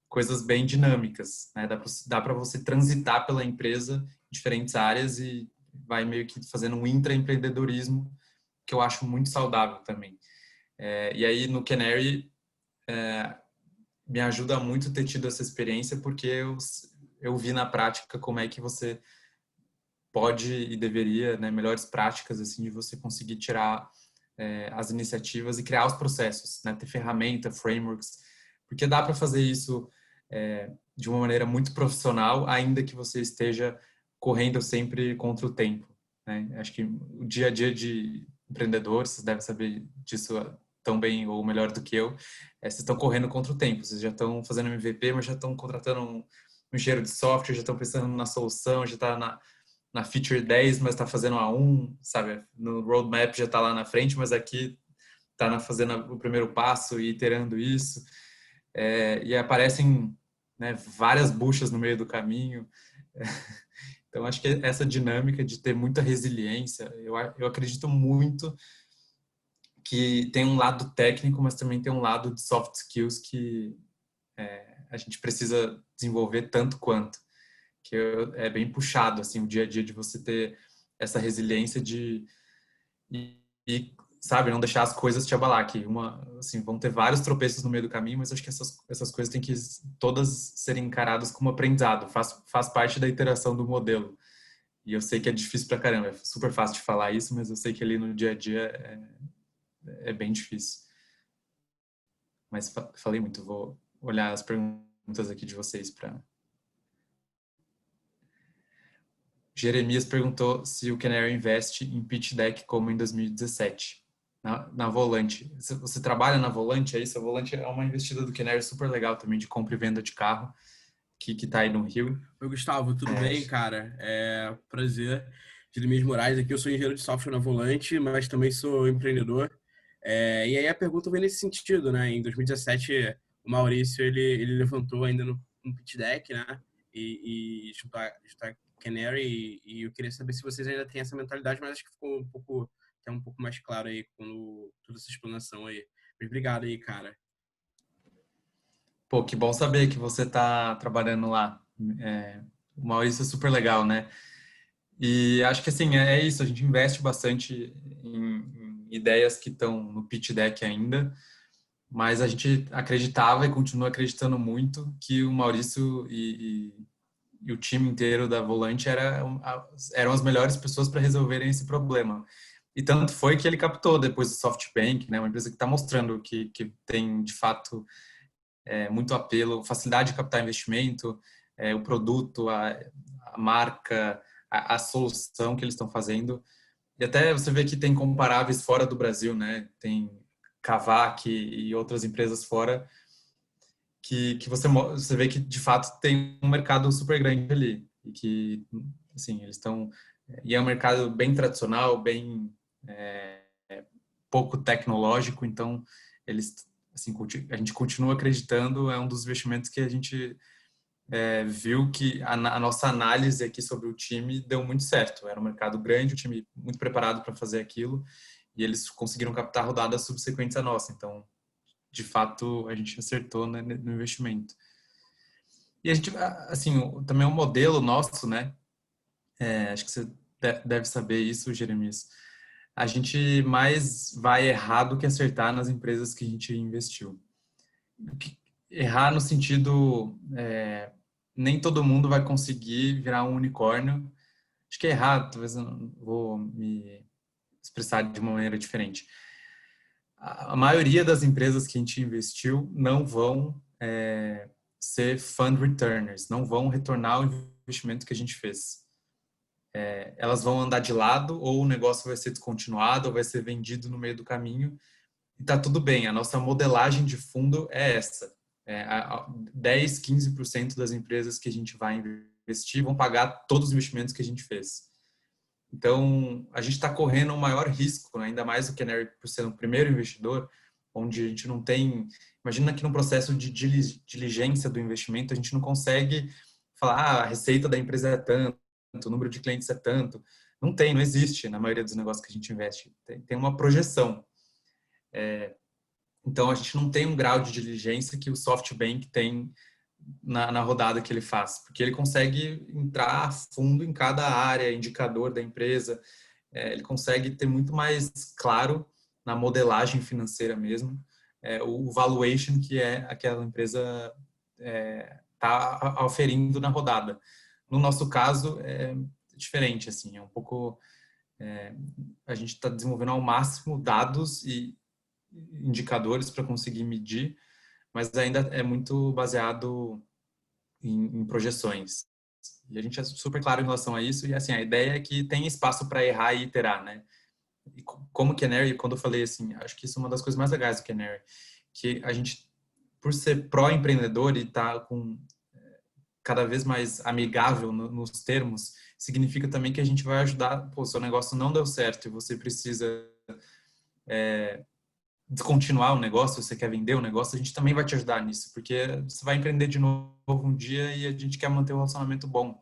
coisas bem dinâmicas, né? Dá para você transitar pela empresa em diferentes áreas e vai meio que fazendo um intraempreendedorismo que eu acho muito saudável também. E aí no Canary me ajuda muito ter tido essa experiência porque eu vi na prática como é que você pode e deveria, né, melhores práticas assim de você conseguir tirar as iniciativas e criar os processos, né? Ter ferramenta, frameworks, porque dá para fazer isso de uma maneira muito profissional, ainda que você esteja correndo sempre contra o tempo, né? Acho que o dia a dia de empreendedor, vocês devem saber disso tão bem ou melhor do que eu, vocês estão correndo contra o tempo, vocês já estão fazendo MVP, mas já estão contratando um engenheiro de software, já estão pensando na solução, já está na feature 10, mas está fazendo a 1, sabe? No roadmap já está lá na frente, mas aqui está fazendo o primeiro passo e iterando isso. E aparecem, né, várias buchas no meio do caminho. Então, acho que essa dinâmica de ter muita resiliência, eu acredito muito que tem um lado técnico, mas também tem um lado de soft skills que a gente precisa desenvolver tanto quanto. Que é bem puxado, assim, o dia a dia de você ter essa resiliência e sabe, não deixar as coisas te abalar, que assim, vão ter vários tropeços no meio do caminho, mas acho que essas coisas têm que todas serem encaradas como aprendizado, faz parte da iteração do modelo. E eu sei que é difícil pra caramba, é super fácil de falar isso, mas eu sei que ali no dia a dia é bem difícil. Mas falei muito, vou olhar as perguntas aqui de vocês para... Jeremias perguntou se o Canary investe em pitch deck como em 2017, na Volante. Você trabalha na Volante, é isso? A Volante é uma investida do Canary super legal também, de compra e venda de carro, que tá aí no Rio. Oi, Gustavo, tudo bem, cara? Prazer. Jeremias Moraes aqui, eu sou engenheiro de software na Volante, mas também sou empreendedor. E aí a pergunta vem nesse sentido, né? Em 2017, o Maurício, ele levantou ainda no pitch deck, né? E juntar Canary, e eu queria saber se vocês ainda têm essa mentalidade, mas acho que ficou até um pouco mais claro aí com toda essa explanação aí. Mas obrigado aí, cara. Pô, que bom saber que você tá trabalhando lá. O Maurício é super legal, né? E acho que assim, é isso, a gente investe bastante em ideias que estão no pitch deck ainda, mas a gente acreditava e continua acreditando muito que o Maurício e o time inteiro da Volante eram as melhores pessoas para resolverem esse problema. E tanto foi que ele captou depois o SoftBank, né, uma empresa que está mostrando que tem, de fato, muito apelo, facilidade de captar investimento, o produto, a marca, a solução que eles estão fazendo. E até você vê que tem comparáveis fora do Brasil, né? Tem Kavak e outras empresas fora que você vê que, de fato, tem um mercado super grande ali. E que, assim, eles estão... E é um mercado bem tradicional, bem pouco tecnológico, então eles, assim, a gente continua acreditando, é um dos investimentos que a gente viu que a nossa análise aqui sobre o time deu muito certo. Era um mercado grande, o time muito preparado para fazer aquilo, e eles conseguiram captar rodadas subsequentes à nossa. Então, de fato, a gente acertou, né, no investimento. E a gente, assim, também o modelo nosso, né? Acho que você deve saber isso, Jeremias. A gente mais vai errar do que acertar nas empresas que a gente investiu. Errar no sentido, nem todo mundo vai conseguir virar um unicórnio. Acho que é errado, talvez eu não vou me expressar de uma maneira diferente. A maioria das empresas que a gente investiu não vão ser fund returners, não vão retornar o investimento que a gente fez. Elas vão andar de lado, ou o negócio vai ser descontinuado, ou vai ser vendido no meio do caminho, e tá tudo bem. A nossa modelagem de fundo é essa. 10, 15% das empresas que a gente vai investir vão pagar todos os investimentos que a gente fez. Então, a gente está correndo o maior risco, né? Ainda mais o Canary por ser o primeiro investidor, onde a gente não tem... Imagina que no processo de diligência do investimento, a gente não consegue falar a receita da empresa é tanto, o número de clientes é tanto. Não existe na maioria dos negócios que a gente investe. Tem uma projeção. Então, a gente não tem um grau de diligência que o SoftBank tem na rodada que ele faz, porque ele consegue entrar a fundo em cada área, indicador da empresa, ele consegue ter muito mais claro na modelagem financeira mesmo, o valuation que aquela empresa está oferindo na rodada. No nosso caso, é diferente, assim, é um pouco A gente está desenvolvendo ao máximo dados e indicadores para conseguir medir, mas ainda é muito baseado em projeções. E a gente é super claro em relação a isso, e assim, a ideia é que tem espaço para errar e iterar, né? E como Canary, quando eu falei assim, acho que isso é uma das coisas mais legais do Canary, que a gente, por ser pró-empreendedor e estar com cada vez mais amigável nos termos, significa também que a gente vai ajudar, pô, seu negócio não deu certo e você precisa descontinuar o negócio, você quer vender o negócio, a gente também vai te ajudar nisso, porque você vai empreender de novo um dia e a gente quer manter um relacionamento bom.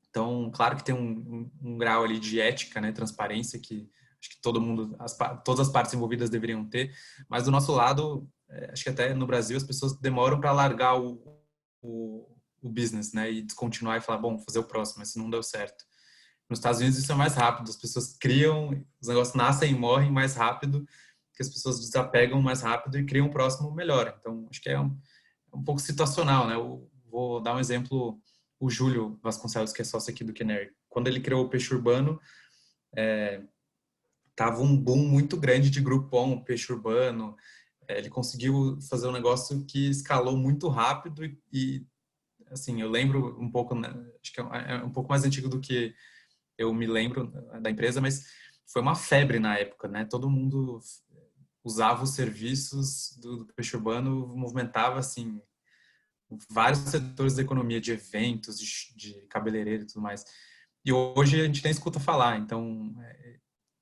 Então, claro que tem um grau ali de ética, né, transparência, que acho que todo mundo, todas as partes envolvidas deveriam ter, mas do nosso lado, acho que até no Brasil as pessoas demoram para largar o business, né, e descontinuar e falar, bom, fazer o próximo, esse não deu certo. Nos Estados Unidos isso é mais rápido, as pessoas criam, os negócios nascem e morrem mais rápido, que as pessoas desapegam mais rápido e criam o próximo melhor. Então, acho que é um pouco situacional, né? Eu vou dar um exemplo, o Júlio Vasconcelos, que é sócio aqui do Canary. Quando ele criou o Peixe Urbano, tava um boom muito grande de Groupon, Peixe Urbano. Ele conseguiu fazer um negócio que escalou muito rápido e assim, eu lembro um pouco, né? Acho que é um pouco mais antigo do que eu me lembro da empresa, mas foi uma febre na época, né? Todo mundo usava os serviços do Peixe Urbano, movimentava, assim, vários setores da economia, de eventos, de cabeleireiro e tudo mais. E hoje a gente nem escuta falar, então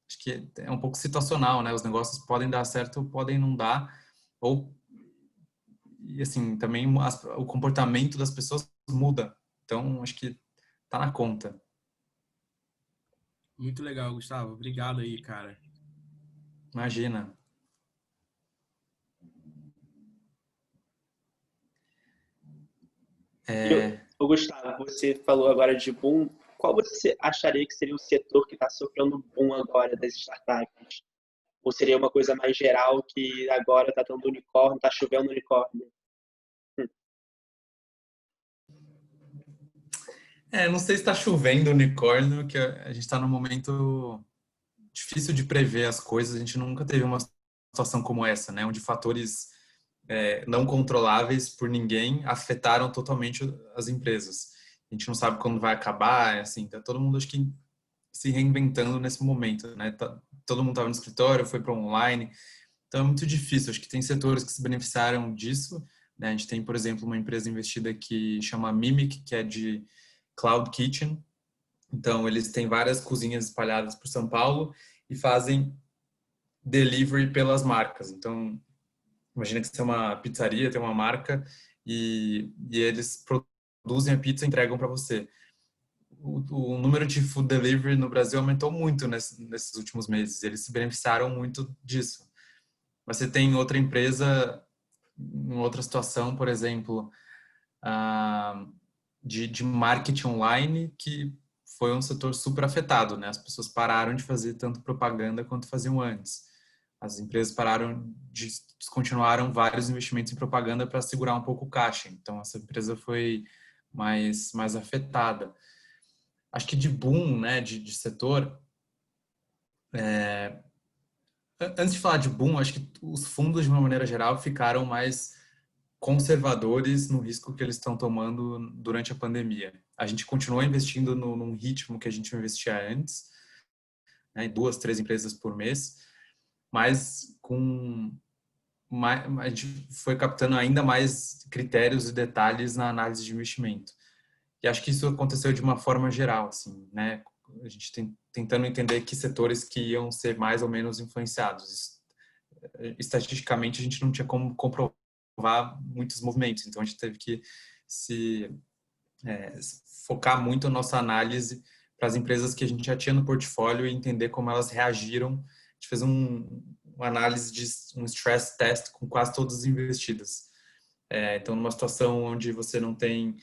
acho que é um pouco situacional, né? Os negócios podem dar certo, podem não dar, ou, e assim, também o comportamento das pessoas muda. Então, acho que tá na conta. Muito legal, Gustavo. Obrigado aí, cara. Imagina. Ô, Gustavo, você falou agora de boom. Qual você acharia que seria o setor que está sofrendo boom agora das startups? Ou seria uma coisa mais geral que agora está dando unicórnio, está chovendo unicórnio? Não sei se está chovendo unicórnio, que a gente está num momento difícil de prever as coisas. A gente nunca teve uma situação como essa, né? Onde fatores não controláveis por ninguém afetaram totalmente as empresas. A gente não sabe quando vai acabar, assim, tá todo mundo acho que se reinventando nesse momento, né? Todo mundo estava no escritório, foi para online, então é muito difícil. Acho que tem setores que se beneficiaram disso, né? A gente tem, por exemplo, uma empresa investida que chama Mimic, que é de Cloud Kitchen. Então, eles têm várias cozinhas espalhadas por São Paulo e fazem delivery pelas marcas. Então, imagina que você é uma pizzaria, tem uma marca e eles produzem a pizza e entregam para você. O número de food delivery no Brasil aumentou muito nesses últimos meses. Eles se beneficiaram muito disso. Mas você tem outra empresa, em outra situação, por exemplo, de marketing online, que foi um setor super afetado, né? As pessoas pararam de fazer tanto propaganda quanto faziam antes. As empresas descontinuaram vários investimentos em propaganda para segurar um pouco o caixa. Então, essa empresa foi mais afetada. Acho que de boom, né, de setor, antes de falar de boom, acho que os fundos, de uma maneira geral, ficaram mais conservadores no risco que eles estão tomando durante a pandemia. A gente continua investindo num ritmo que a gente investia antes, né, em 2, 3 empresas por mês, mas a gente foi captando ainda mais critérios e detalhes na análise de investimento. E acho que isso aconteceu de uma forma geral, assim, né? A gente tentando entender que setores que iam ser mais ou menos influenciados. Estatisticamente, a gente não tinha como comprovar muitos movimentos, então a gente teve que se focar muito a nossa análise para as empresas que a gente já tinha no portfólio e entender como elas reagiram. A gente fez uma análise de um stress test com quase todas as investidas. Então, numa situação onde você não tem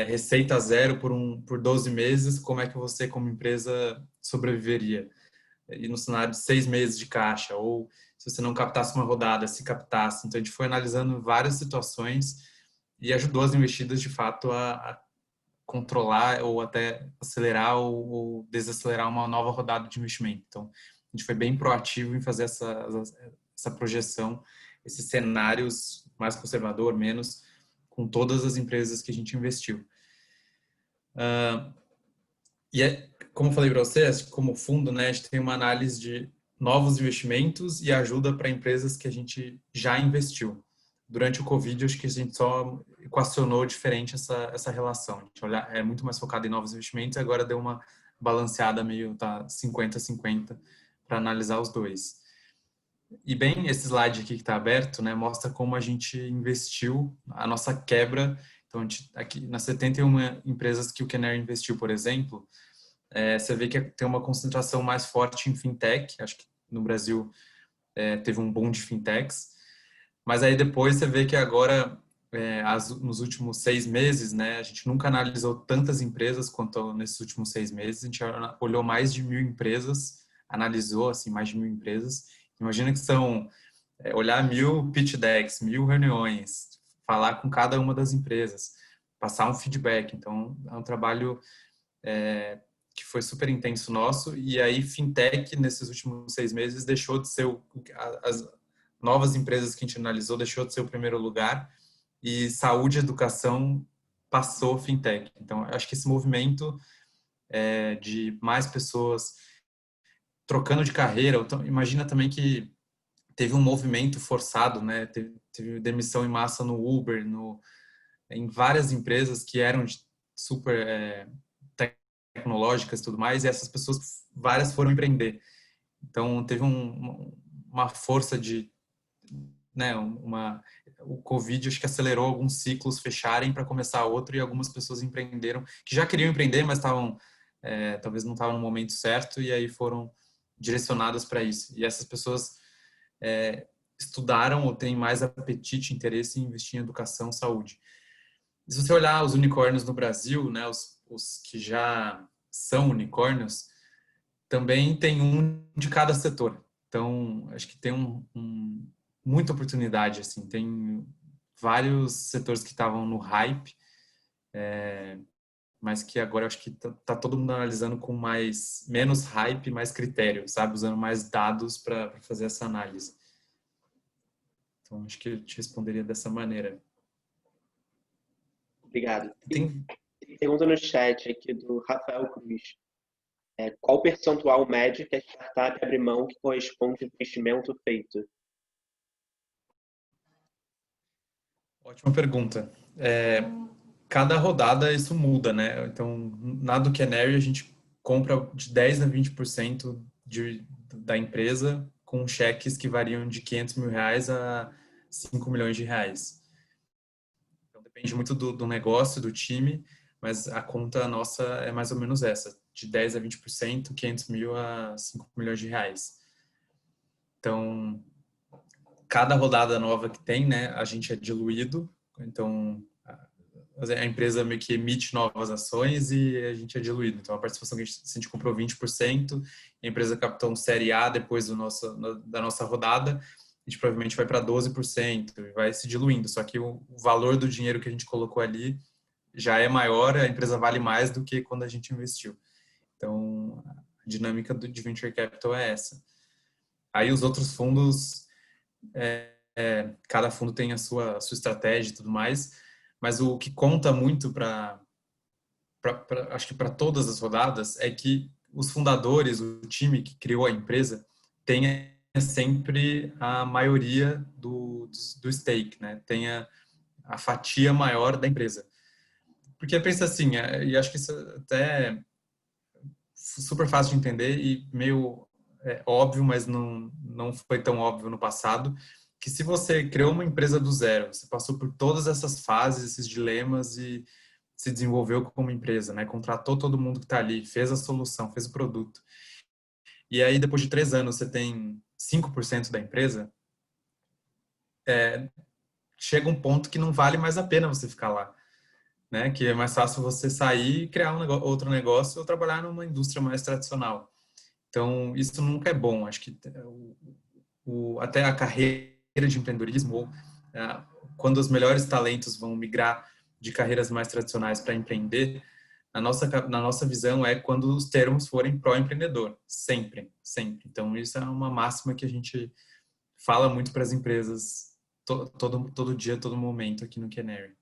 receita zero por 12 meses, como é que você, como empresa, sobreviveria? E no cenário de 6 meses de caixa, ou se você não captasse uma rodada, se captasse. Então, a gente foi analisando várias situações e ajudou as investidas, de fato, a controlar ou até acelerar ou desacelerar uma nova rodada de investimento. Então, a gente foi bem proativo em fazer essa projeção, esses cenários mais conservador, menos, com todas as empresas que a gente investiu. Como eu falei para vocês, como fundo, né, a gente tem uma análise de novos investimentos e ajuda para empresas que a gente já investiu. Durante o Covid, acho que a gente só equacionou diferente essa relação. A gente é muito mais focado em novos investimentos e agora deu uma balanceada meio 50-50 para analisar os dois. E bem, esse slide aqui que está aberto, né, mostra como a gente investiu, a nossa quebra. Então, aqui nas 71 empresas que o Canary investiu, por exemplo, você vê que tem uma concentração mais forte em fintech. Acho que no Brasil teve um boom de fintechs. Mas aí depois você vê que agora, nos últimos 6 meses, né, a gente nunca analisou tantas empresas quanto nesses últimos 6 meses. A gente olhou mais de 1.000 empresas, analisou assim, mais de 1.000 empresas. Imagina que são olhar 1.000 pitch decks, 1.000 reuniões, falar com cada uma das empresas, passar um feedback. Então, é um trabalho que foi super intenso nosso. E aí, fintech, nesses últimos 6 meses, deixou de ser as novas empresas que a gente analisou, deixou de ser o primeiro lugar, e saúde e educação passou fintech. Então, acho que esse movimento de mais pessoas trocando de carreira, então, imagina também que teve um movimento forçado, né? Teve demissão em massa no Uber, em várias empresas que eram super tecnológicas e tudo mais, e essas pessoas, várias foram empreender. Então, teve uma força de, né, o Covid acho que acelerou alguns ciclos fecharem para começar outro, e algumas pessoas empreenderam, que já queriam empreender, mas talvez não estavam no momento certo, e aí foram direcionadas para isso. E essas pessoas estudaram ou têm mais apetite, interesse em investir em educação, saúde. E se você olhar os unicórnios no Brasil, né, os que já são unicórnios, também tem um de cada setor. Então, acho que tem muita oportunidade, assim. Tem vários setores que estavam no hype, mas que agora acho que tá todo mundo analisando com menos hype, mais critério, sabe? Usando mais dados para fazer essa análise. Então, acho que eu te responderia dessa maneira. Obrigado. Tem pergunta no chat aqui do Rafael Cruz. Qual o percentual médio que a startup abre mão que corresponde ao investimento feito? Ótima pergunta. Cada rodada isso muda, né? Então, na do Canary a gente compra de 10% a 20% da empresa com cheques que variam de R$500 mil a R$5 milhões. Então, depende muito do negócio, do time, mas a conta nossa é mais ou menos essa, de 10% a 20%, 500 mil a R$5 milhões. Então, cada rodada nova que tem, né, a gente é diluído, então a empresa meio que emite novas ações e a gente é diluído. Então, a participação que se a gente comprou 20%, a empresa captou um série A depois da nossa rodada, a gente provavelmente vai para 12% e vai se diluindo. Só que o valor do dinheiro que a gente colocou ali já é maior, a empresa vale mais do que quando a gente investiu. Então, a dinâmica de Venture Capital é essa. Aí os outros fundos, cada fundo tem a sua estratégia e tudo mais, mas o que conta muito acho que para todas as rodadas é que os fundadores, o time que criou a empresa, tenha sempre a maioria do stake, né? Tenha a fatia maior da empresa. Porque pensa assim, e acho que isso até é super fácil de entender e meio óbvio, mas não foi tão óbvio no passado, que se você criou uma empresa do zero, você passou por todas essas fases, esses dilemas e se desenvolveu como empresa, né? Contratou todo mundo que está ali, fez a solução, fez o produto. E aí, depois de 3 anos, você tem 5% da empresa, chega um ponto que não vale mais a pena você ficar lá, né? Que é mais fácil você sair e criar outro negócio ou trabalhar numa indústria mais tradicional. Então, isso nunca é bom. Acho que até a carreira de empreendedorismo, quando os melhores talentos vão migrar de carreiras mais tradicionais para empreender, na nossa visão é quando os termos forem pró-empreendedor, sempre, sempre. Então isso é uma máxima que a gente fala muito para as empresas todo dia, todo momento aqui no Canary.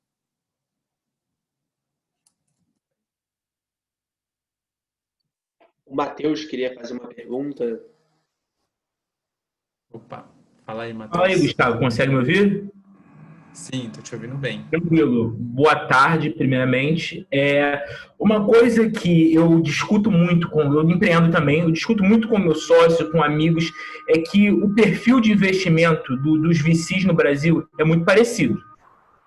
O Matheus queria fazer uma pergunta. Opa, fala aí, Fala aí, Matheus. Gustavo, consegue me ouvir? Sim, tô te ouvindo bem. Tranquilo. Boa tarde, primeiramente. Uma coisa que eu discuto muito eu empreendo também, eu discuto muito com meu sócio, com amigos, é que o perfil de investimento dos VCs no Brasil é muito parecido.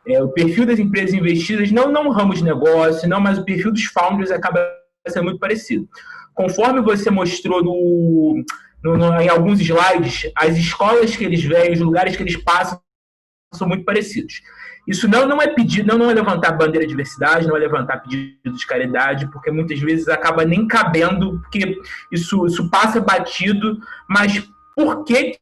O perfil das empresas investidas, não o ramo de negócio, não, mas o perfil dos founders acaba sendo muito parecido. Conforme você mostrou em alguns slides, as escolas que eles vêm, os lugares que eles passam, são muito parecidos. Isso não é pedido, não é levantar bandeira de diversidade, não é levantar pedido de caridade, porque muitas vezes acaba nem cabendo, porque isso passa batido, mas por que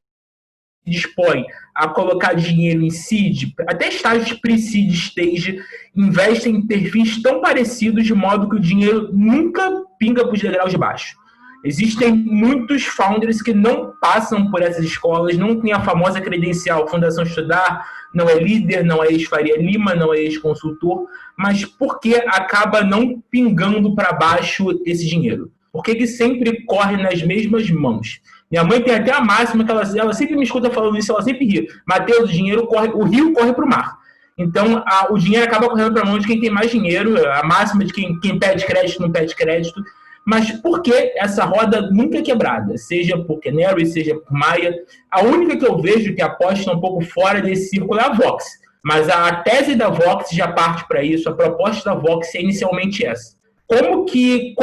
dispõe a colocar dinheiro em seed, até estágios pre-seed stage, investem em perfis tão parecidos, de modo que o dinheiro nunca pinga para os degraus de baixo? Existem muitos founders que não passam por essas escolas, não tem a famosa credencial Fundação Estudar, não é líder, não é ex-Faria Lima, não é ex-consultor, mas por que acaba não pingando para baixo esse dinheiro? Por que sempre corre nas mesmas mãos? Minha mãe tem até a máxima que ela sempre me escuta falando isso, ela sempre ri. Mateus, o rio corre para o mar. Então, o dinheiro acaba correndo para a mão de quem tem mais dinheiro, a máxima de quem pede crédito não pede crédito. Mas por que essa roda nunca é quebrada? Seja por Canary, seja por Maia. A única que eu vejo que aposta um pouco fora desse círculo é a Vox. Mas a tese da Vox já parte para isso, a proposta da Vox é inicialmente essa. Como que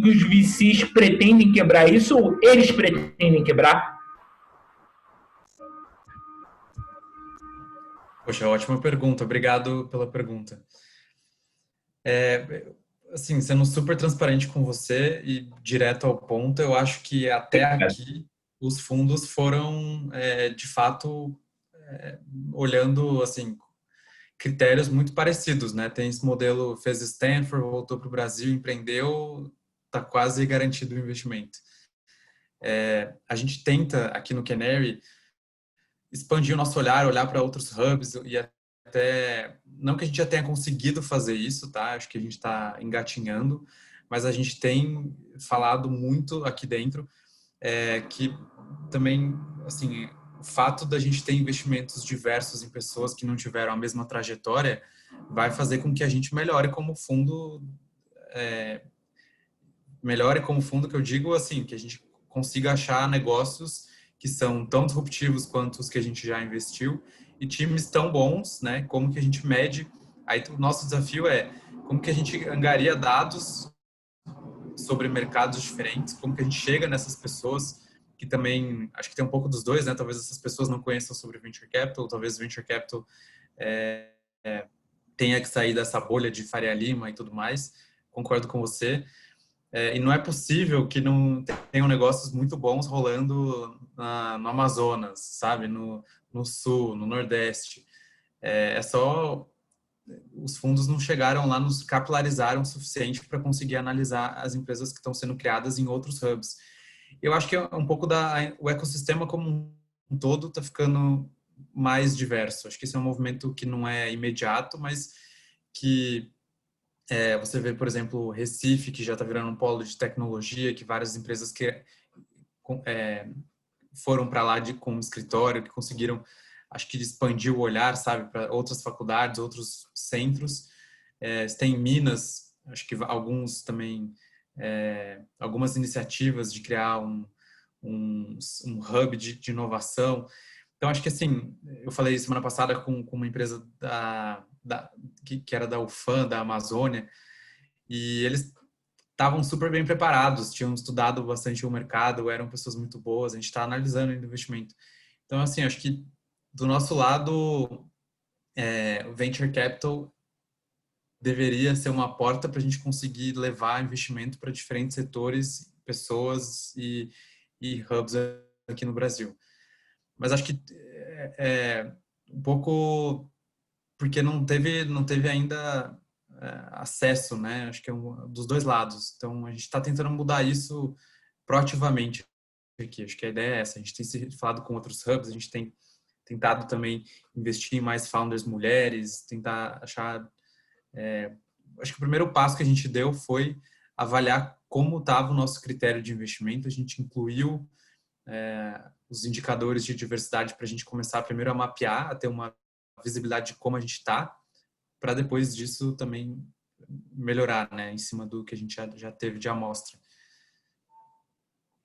os VCs pretendem quebrar isso ou eles pretendem quebrar? Poxa, ótima pergunta. Obrigado pela pergunta. Assim, sendo super transparente com você e direto ao ponto, eu acho que até aqui os fundos foram, de fato, olhando, assim, critérios muito parecidos, né? Tem esse modelo, fez Stanford, voltou para o Brasil, empreendeu, está quase garantido o investimento. A gente tenta, aqui no Canary, expandir o nosso olhar para outros hubs e até, não que a gente já tenha conseguido fazer isso, tá? Acho que a gente está engatinhando, mas a gente tem falado muito aqui dentro que também, assim, o fato da gente ter investimentos diversos em pessoas que não tiveram a mesma trajetória vai fazer com que a gente melhore como fundo, que eu digo assim, que a gente consiga achar negócios que são tão disruptivos quanto os que a gente já investiu e times tão bons, né? Como que a gente mede? Aí o nosso desafio é como que a gente angaria dados sobre mercados diferentes, como que a gente chega nessas pessoas que também, acho que tem um pouco dos dois, né? Talvez essas pessoas não conheçam sobre Venture Capital, talvez Venture Capital tenha que sair dessa bolha de Faria Lima e tudo mais. Concordo com você. E não é possível que não tenham negócios muito bons rolando no Amazonas, sabe? No Sul, no Nordeste. Só os fundos não chegaram lá, nos capilarizaram o suficiente para conseguir analisar as empresas que estão sendo criadas em outros hubs. Eu acho que é um pouco o ecossistema como um todo está ficando mais diverso. Acho que esse é um movimento que não é imediato, mas que você vê, por exemplo, Recife, que já está virando um polo de tecnologia, que várias empresas que foram para lá com um escritório, que conseguiram, acho que expandir o olhar, sabe, para outras faculdades, outros centros. Tem em Minas, acho que alguns também, algumas iniciativas de criar um hub de inovação. Então, acho que assim, eu falei semana passada com uma empresa que era da UFAM, da Amazônia, e eles estavam super bem preparados, tinham estudado bastante o mercado, eram pessoas muito boas, a gente está analisando o investimento. Então, assim, acho que do nosso lado, o Venture Capital deveria ser uma porta para a gente conseguir levar investimento para diferentes setores, pessoas e hubs aqui no Brasil. Mas acho que um pouco porque não teve ainda acesso, né? Acho que é dos dois lados. Então, a gente está tentando mudar isso proativamente aqui. Acho que a ideia é essa. A gente tem se falado com outros hubs, a gente tem tentado também investir em mais founders mulheres, tentar achar... acho que o primeiro passo que a gente deu foi avaliar como estava o nosso critério de investimento. A gente incluiu os indicadores de diversidade para a gente começar primeiro a mapear, a ter uma visibilidade de como a gente está, para depois disso também melhorar, né, em cima do que a gente já teve de amostra.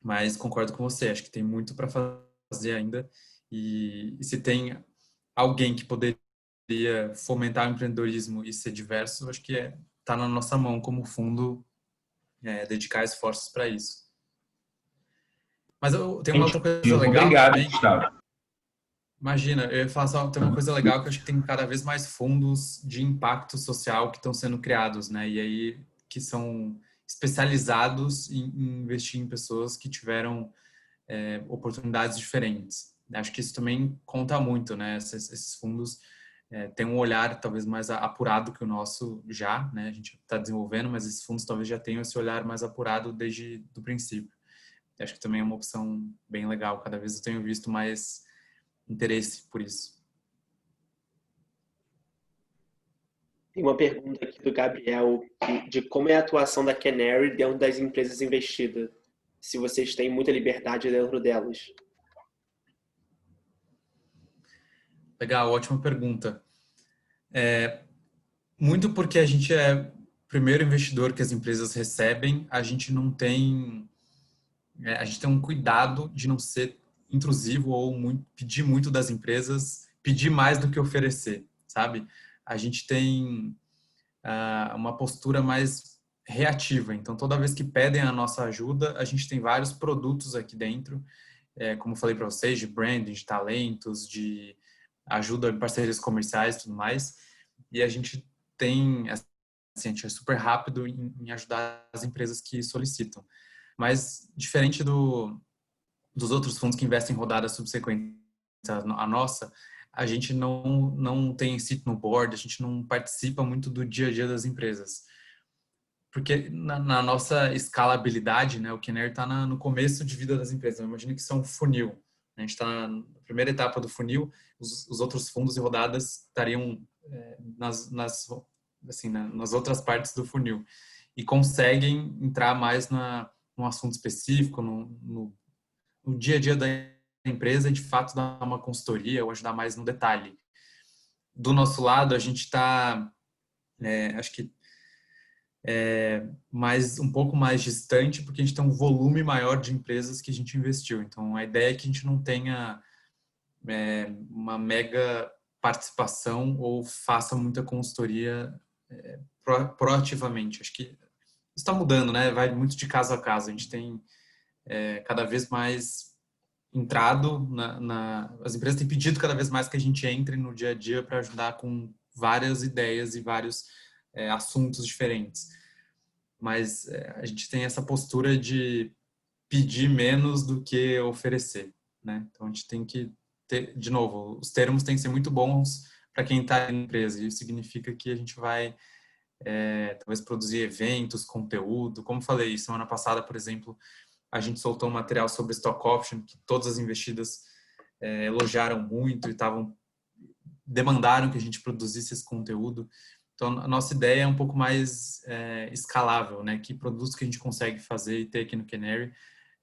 Mas concordo com você, acho que tem muito para fazer ainda, e se tem alguém que poderia fomentar o empreendedorismo e ser diverso, acho que está na nossa mão como fundo dedicar esforços para isso. Mas tem uma outra coisa legal Obrigado, também. Gustavo. Imagina, eu ia falar só, tem uma coisa legal que eu acho que tem cada vez mais fundos de impacto social que estão sendo criados, né? E aí que são especializados em investir em pessoas que tiveram oportunidades diferentes. Acho que isso também conta muito, né? Esses fundos têm um olhar talvez mais apurado que o nosso já, né? A gente está desenvolvendo, mas esses fundos talvez já tenham esse olhar mais apurado desde o princípio. Acho que também é uma opção bem legal. Cada vez eu tenho visto mais interesse por isso. Tem uma pergunta aqui do Gabriel de como é a atuação da Canary dentro das empresas investidas. Se vocês têm muita liberdade dentro delas. Legal, ótima pergunta. Muito porque a gente é o primeiro investidor que as empresas recebem, a gente não tem... a gente tem um cuidado de não ser intrusivo ou pedir muito das empresas, pedir mais do que oferecer, sabe? A gente tem uma postura mais reativa. Então, toda vez que pedem a nossa ajuda, a gente tem vários produtos aqui dentro, como eu falei para vocês, de branding, de talentos, de ajuda em parcerias comerciais e tudo mais. E a gente tem, assim, a gente é super rápido em ajudar as empresas que solicitam. Mas, diferente dos outros fundos que investem em rodadas subsequentes à nossa, a gente não tem seat no board, a gente não participa muito do dia a dia das empresas. Porque na nossa escalabilidade, né, o Canary está no começo de vida das empresas. Imagina que isso é um funil. A gente está na primeira etapa do funil, os outros fundos e rodadas estariam nas outras partes do funil. E conseguem entrar mais num assunto específico, no dia a dia da empresa e, de fato, dar uma consultoria ou ajudar mais no detalhe. Do nosso lado, a gente está, acho que, um pouco mais distante, porque a gente tem um volume maior de empresas que a gente investiu. Então, a ideia é que a gente não tenha uma mega participação ou faça muita consultoria proativamente. Acho que isso está mudando, né? Vai muito de caso a caso. A gente tem cada vez mais entrado as empresas têm pedido cada vez mais que a gente entre no dia a dia para ajudar com várias ideias e vários assuntos diferentes. Mas a gente tem essa postura de pedir menos do que oferecer, né? Então a gente tem que ter, de novo, os termos têm que ser muito bons para quem está na empresa. Isso significa que a gente vai talvez produzir eventos, conteúdo. Como falei, semana passada, por exemplo, a gente soltou um material sobre stock option que todas as investidas elogiaram muito e demandaram que a gente produzisse esse conteúdo. Então, a nossa ideia é um pouco mais escalável, né? Que produtos que a gente consegue fazer e ter aqui no Canary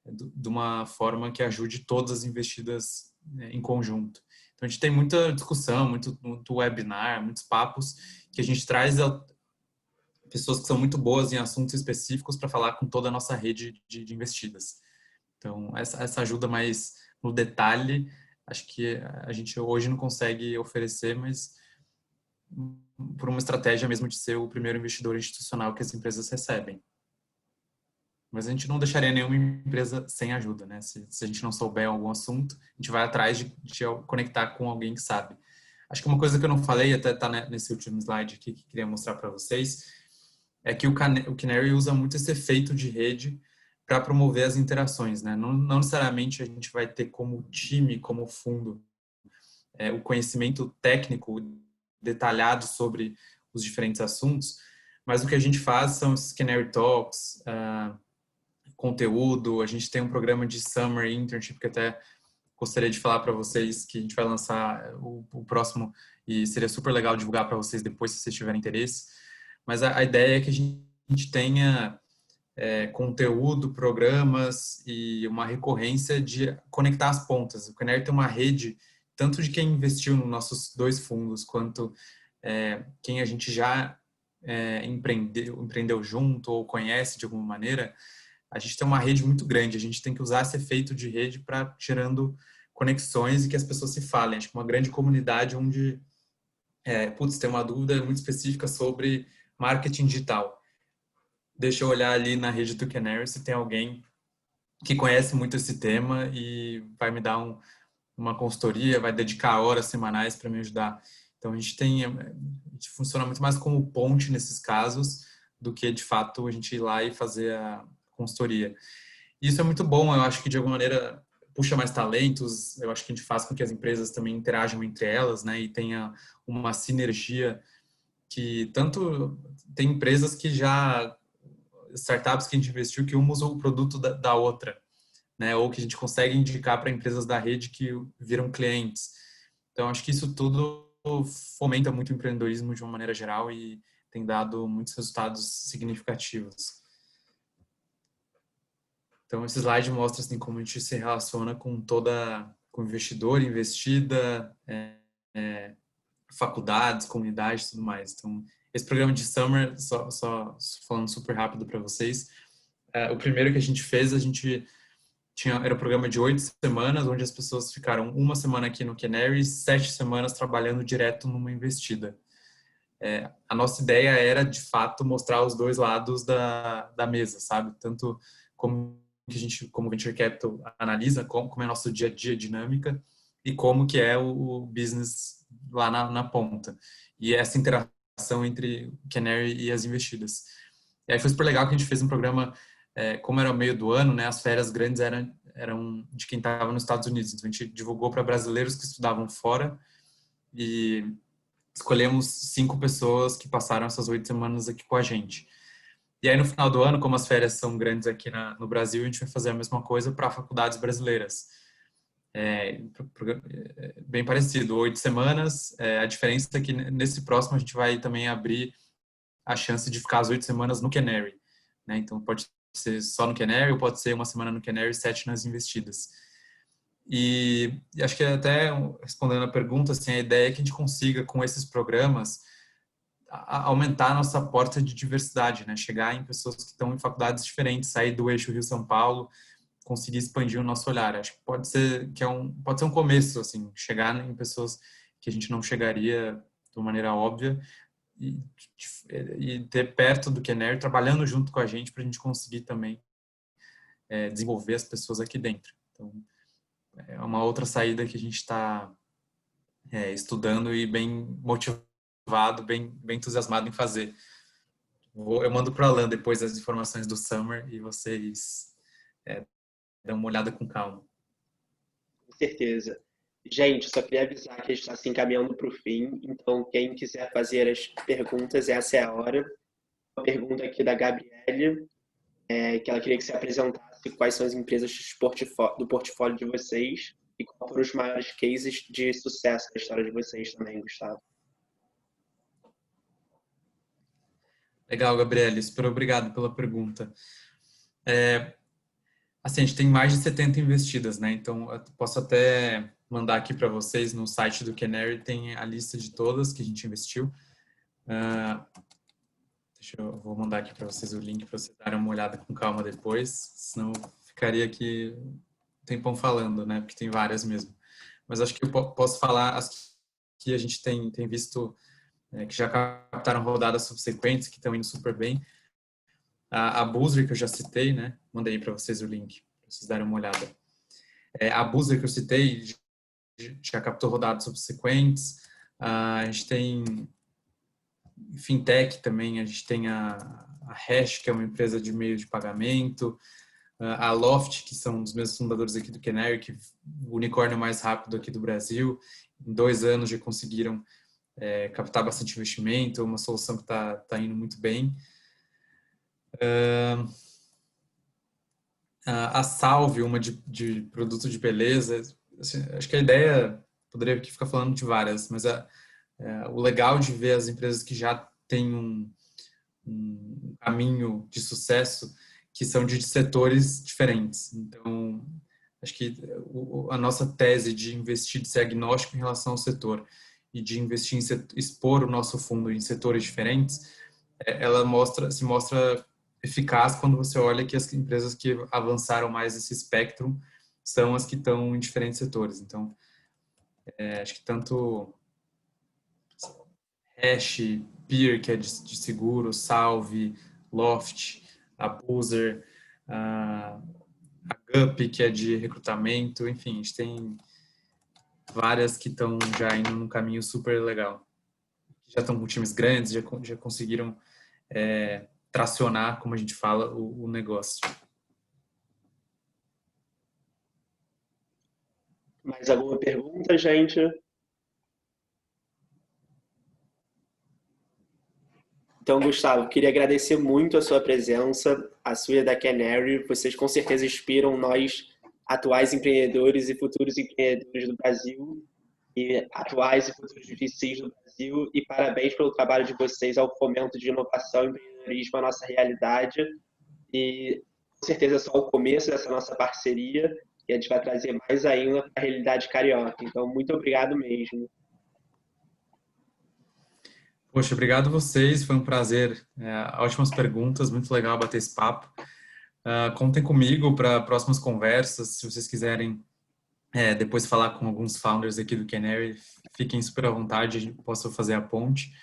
de uma forma que ajude todas as investidas em conjunto. Então, a gente tem muita discussão, muito webinar, muitos papos que a gente traz pessoas que são muito boas em assuntos específicos para falar com toda a nossa rede de investidas. Então, essa ajuda mais no detalhe, acho que a gente hoje não consegue oferecer, mas por uma estratégia mesmo de ser o primeiro investidor institucional que as empresas recebem. Mas a gente não deixaria nenhuma empresa sem ajuda, né? Se a gente não souber algum assunto, a gente vai atrás de conectar com alguém que sabe. Acho que uma coisa que eu não falei, até está nesse último slide aqui que queria mostrar para vocês, é que o Canary usa muito esse efeito de rede para promover as interações, né? Não necessariamente a gente vai ter como time, como fundo, o conhecimento técnico detalhado sobre os diferentes assuntos, Mas o que a gente faz são esses Canary Talks, conteúdo. A gente tem um programa de Summer Internship que até gostaria de falar para vocês, que a gente vai lançar o próximo, e seria super legal divulgar para vocês depois, se vocês tiverem interesse. Mas a ideia é que a gente tenha conteúdo, programas e uma recorrência de conectar as pontas. O Canary tem uma rede, tanto de quem investiu nos nossos 2 fundos, quanto quem a gente já empreendeu junto ou conhece de alguma maneira. A gente tem uma rede muito grande, a gente tem que usar esse efeito de rede para gerando conexões e que as pessoas se falem. Acho que uma grande comunidade onde, tem uma dúvida muito específica sobre marketing digital. Deixa eu olhar ali na rede do Canary se tem alguém que conhece muito esse tema e vai me dar uma consultoria, vai dedicar horas semanais para me ajudar. Então, a gente funciona muito mais como ponte nesses casos do que, de fato, a gente ir lá e fazer a consultoria. Isso é muito bom, eu acho que, de alguma maneira, puxa mais talentos, eu acho que a gente faz com que as empresas também interajam entre elas, né, e tenha uma sinergia que tanto tem empresas que já, startups que a gente investiu, que uma usou o produto da outra, né, ou que a gente consegue indicar para empresas da rede que viram clientes. Então, acho que isso tudo fomenta muito o empreendedorismo de uma maneira geral e tem dado muitos resultados significativos. Então, esse slide mostra assim, como a gente se relaciona com com investidor, investida, faculdades, comunidades e tudo mais. Então, esse programa de Summer, só falando super rápido para vocês, o primeiro que a gente fez, era um programa de 8 semanas, onde as pessoas ficaram 1 semana aqui no Canary e 7 semanas trabalhando direto numa investida. A nossa ideia era, de fato, mostrar os 2 lados da mesa, sabe? Tanto como que a gente, como Venture Capital, analisa como é nosso dia a dia dinâmica e como que é o business lá na ponta. E essa interação entre o Canary e as investidas. E aí foi super legal que a gente fez um programa, como era o meio do ano, né, as férias grandes eram de quem estava nos Estados Unidos. Então a gente divulgou para brasileiros que estudavam fora e escolhemos 5 pessoas que passaram essas 8 semanas aqui com a gente. E aí, no final do ano, como as férias são grandes aqui no Brasil, a gente vai fazer a mesma coisa para faculdades brasileiras. Bem parecido, 8 semanas. A diferença é que nesse próximo a gente vai também abrir a chance de ficar as 8 semanas no Canary, né? Então, pode ser só no Canary ou pode ser 1 semana no Canary e 7 nas investidas. E acho que até respondendo a pergunta, assim, a ideia é que a gente consiga, com esses programas, aumentar a nossa porta de diversidade, né? Chegar em pessoas que estão em faculdades diferentes, sair do eixo Rio-São Paulo, conseguir expandir o nosso olhar. Acho que pode ser um começo, assim, chegar em pessoas que a gente não chegaria de uma maneira óbvia e ter perto do Canary, trabalhando junto com a gente para a gente conseguir também desenvolver as pessoas aqui dentro. Então, é uma outra saída que a gente está estudando e bem motivado, bem entusiasmado em fazer. Eu mando para o Alan depois as informações do Summer e vocês dão uma olhada com calma. Com certeza. Gente, só queria avisar que a gente está se encaminhando para o fim, então quem quiser fazer as perguntas, essa é a hora. Uma pergunta aqui da Gabriele, que ela queria que você apresentasse quais são as empresas do portfólio de vocês e quais foram os maiores cases de sucesso da história de vocês também, Gustavo. Legal, Gabriele, super obrigado pela pergunta. Assim, a gente tem mais de 70 investidas, né? Então, eu posso até mandar aqui para vocês no site do Canary, tem a lista de todas que a gente investiu. Vou mandar aqui para vocês o link para vocês darem uma olhada com calma depois, senão eu ficaria aqui um tempão falando, né? Porque tem várias mesmo. Mas acho que eu posso falar as que a gente tem visto que já captaram rodadas subsequentes, que estão indo super bem. A Boozer, que eu já citei, né? Mandei para vocês o link, para vocês darem uma olhada. A Boozer, que eu citei, já captou rodadas subsequentes. A gente tem fintech também, a gente tem a Hash, que é uma empresa de meio de pagamento. A Loft, que são os meus fundadores aqui do Canary, que o unicórnio mais rápido aqui do Brasil. Em 2 anos já conseguiram captar bastante investimento, uma solução que tá indo muito bem. A Salve, uma de produto de beleza, assim, acho que a ideia, poderia aqui ficar falando de várias, mas o legal de ver as empresas que já têm um caminho de sucesso, que são de setores diferentes. Então, acho que a nossa tese de investir, de ser agnóstico em relação ao setor e de investir expor o nosso fundo em setores diferentes, ela se mostra eficaz quando você olha que as empresas que avançaram mais esse espectro são as que estão em diferentes setores. Então, acho que tanto Hash, Peer, que é de seguro, Salve, Loft, a Boozer, a Gup, que é de recrutamento, enfim, a gente tem várias que estão já indo num caminho super legal. Já estão com times grandes, já conseguiram tracionar, como a gente fala, o negócio. Mais alguma pergunta, gente? Então, Gustavo, queria agradecer muito a sua presença, a sua e a da Canary. Vocês com certeza inspiram nós, atuais empreendedores e futuros empreendedores do Brasil, e atuais e futuros VCs do Brasil. E parabéns pelo trabalho de vocês ao fomento de inovação e empreendedorismo à nossa realidade. E com certeza é só o começo dessa nossa parceria, e a gente vai trazer mais ainda para a realidade carioca. Então, muito obrigado mesmo. Poxa, obrigado a vocês, foi um prazer. Ótimas perguntas, muito legal bater esse papo. Contem comigo para próximas conversas, se vocês quiserem depois falar com alguns founders aqui do Canary, fiquem super à vontade, posso fazer a ponte.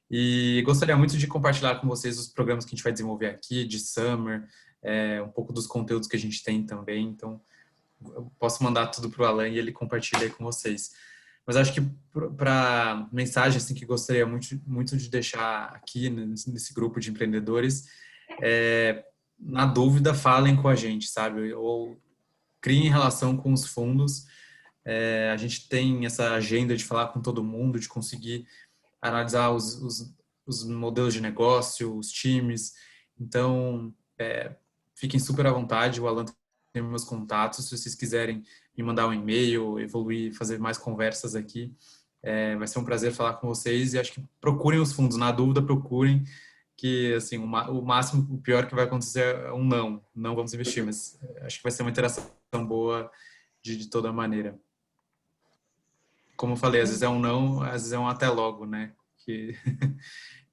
E gostaria muito de compartilhar com vocês os programas que a gente vai desenvolver aqui, de Summer, um pouco dos conteúdos que a gente tem também. Então, eu posso mandar tudo para o Alan e ele compartilha aí com vocês. Mas acho que para mensagem assim, que gostaria muito de deixar aqui nesse grupo de empreendedores, na dúvida, falem com a gente, sabe? Ou criem relação com os fundos. A gente tem essa agenda de falar com todo mundo, de conseguir analisar os modelos de negócio, os times. Então, fiquem super à vontade. O Alan tem meus contatos. Se vocês quiserem me mandar um e-mail, evoluir, fazer mais conversas aqui, vai ser um prazer falar com vocês. E acho que procurem os fundos. Na dúvida, procurem. Que, assim, o máximo, o pior que vai acontecer é um não. Não vamos investir, mas acho que vai ser uma interação boa de toda maneira. Como eu falei, às vezes é um não, às vezes é um até logo, né? Que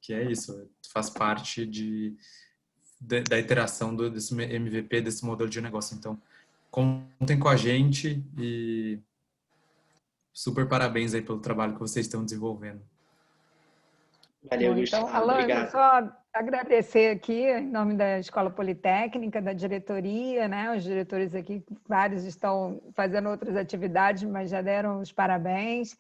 é isso, faz parte da iteração desse MVP, desse modelo de negócio. Então, contem com a gente e super parabéns aí pelo trabalho que vocês estão desenvolvendo. Valeu, Bom, Gustavo. então, Alan, Obrigado. só agradecer aqui, em nome da Escola Politécnica, da diretoria, né? Os diretores aqui, vários estão fazendo outras atividades, mas já deram os parabéns.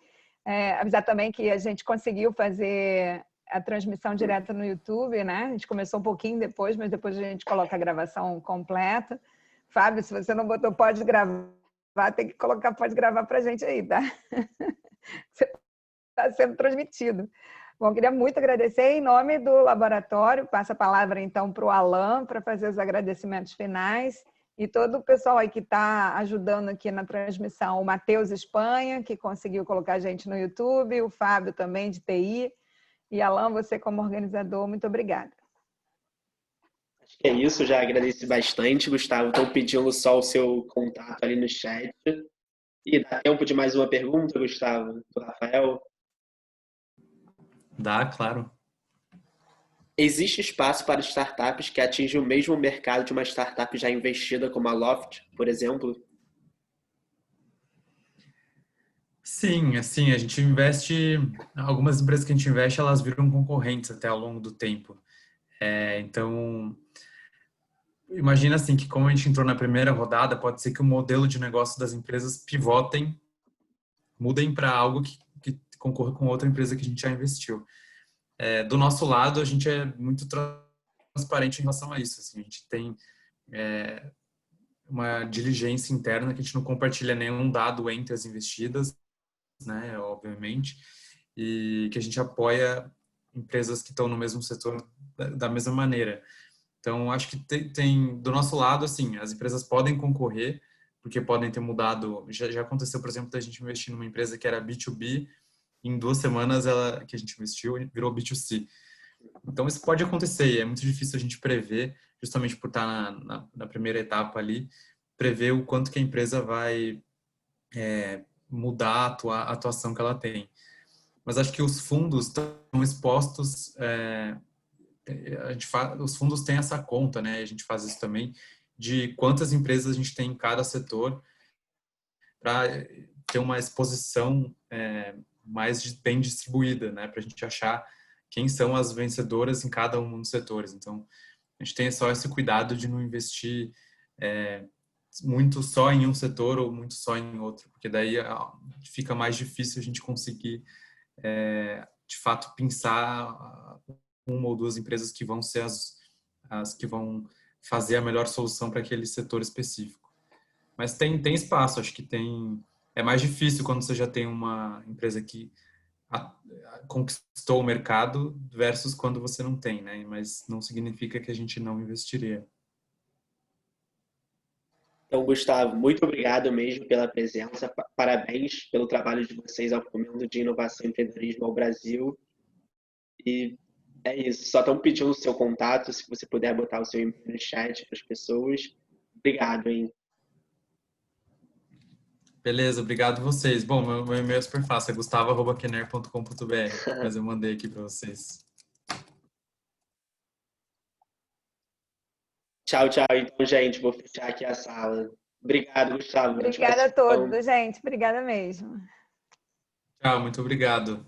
Avisar também que a gente conseguiu fazer a transmissão direta no YouTube, né? A gente começou um pouquinho depois, mas depois a gente coloca a gravação completa. Fábio, se você não botou pode gravar, tem que colocar pode gravar para a gente aí, tá? Está sendo transmitido. Bom, queria muito agradecer em nome do laboratório. Passa a palavra, então, para o Alan, para fazer os agradecimentos finais. E todo o pessoal aí que está ajudando aqui na transmissão. O Matheus Espanha, que conseguiu colocar a gente no YouTube. O Fábio também, de TI. E, Alan, você como organizador, muito obrigada. Acho que é isso. Já agradeci bastante, Gustavo. Estou pedindo só o seu contato ali no chat. E dá tempo de mais uma pergunta, Gustavo? Do Rafael? Dá, claro. Existe espaço para startups que atingem o mesmo mercado de uma startup já investida como a Loft, por exemplo? Sim, assim, a gente investe, algumas empresas que a gente investe, elas viram concorrentes até ao longo do tempo. Então, imagina assim, que como a gente entrou na primeira rodada, pode ser que o modelo de negócio das empresas pivotem, mudem para algo que concorra com outra empresa que a gente já investiu. Do nosso lado, a gente é muito transparente em relação a isso. Assim, a gente tem uma diligência interna que a gente não compartilha nenhum dado entre as investidas, né, obviamente. e que a gente apoia empresas que estão no mesmo setor da mesma maneira. Então, acho que tem do nosso lado, assim, as empresas podem concorrer, porque podem ter mudado. Já aconteceu, por exemplo, da gente investir numa empresa que era B2B, em 2 semanas que a gente investiu virou B2C. Então, isso pode acontecer, e é muito difícil a gente prever, justamente por estar na primeira etapa ali, prever o quanto que a empresa vai mudar a atuação que ela tem. Mas acho que os fundos estão expostos, os fundos têm essa conta, né? A gente faz isso também, de quantas empresas a gente tem em cada setor para ter uma exposição mais bem distribuída, né? Para a gente achar quem são as vencedoras em cada um dos setores. Então, a gente tem só esse cuidado de não investir muito só em um setor ou muito só em outro, porque daí fica mais difícil a gente conseguir, de fato, pensar uma ou duas empresas que vão ser as que vão fazer a melhor solução para aquele setor específico. Mas tem espaço, acho que é mais difícil quando você já tem uma empresa que conquistou o mercado versus quando você não tem, né? Mas não significa que a gente não investiria. Então, Gustavo, muito obrigado mesmo pela presença. Parabéns pelo trabalho de vocês ao Fomento de Inovação e Empreendedorismo ao Brasil. E é isso. Só estão pedindo o seu contato, se você puder botar o seu e-mail no chat para as pessoas. Obrigado, hein? Beleza, obrigado vocês. Bom, meu e-mail é super fácil, é gustavo@kenner.com.br, mas eu mandei aqui para vocês. Tchau, tchau. Então, gente, vou fechar aqui a sala. Obrigado, Gustavo. Obrigada a todos, gente. Obrigada mesmo. Tchau, muito obrigado.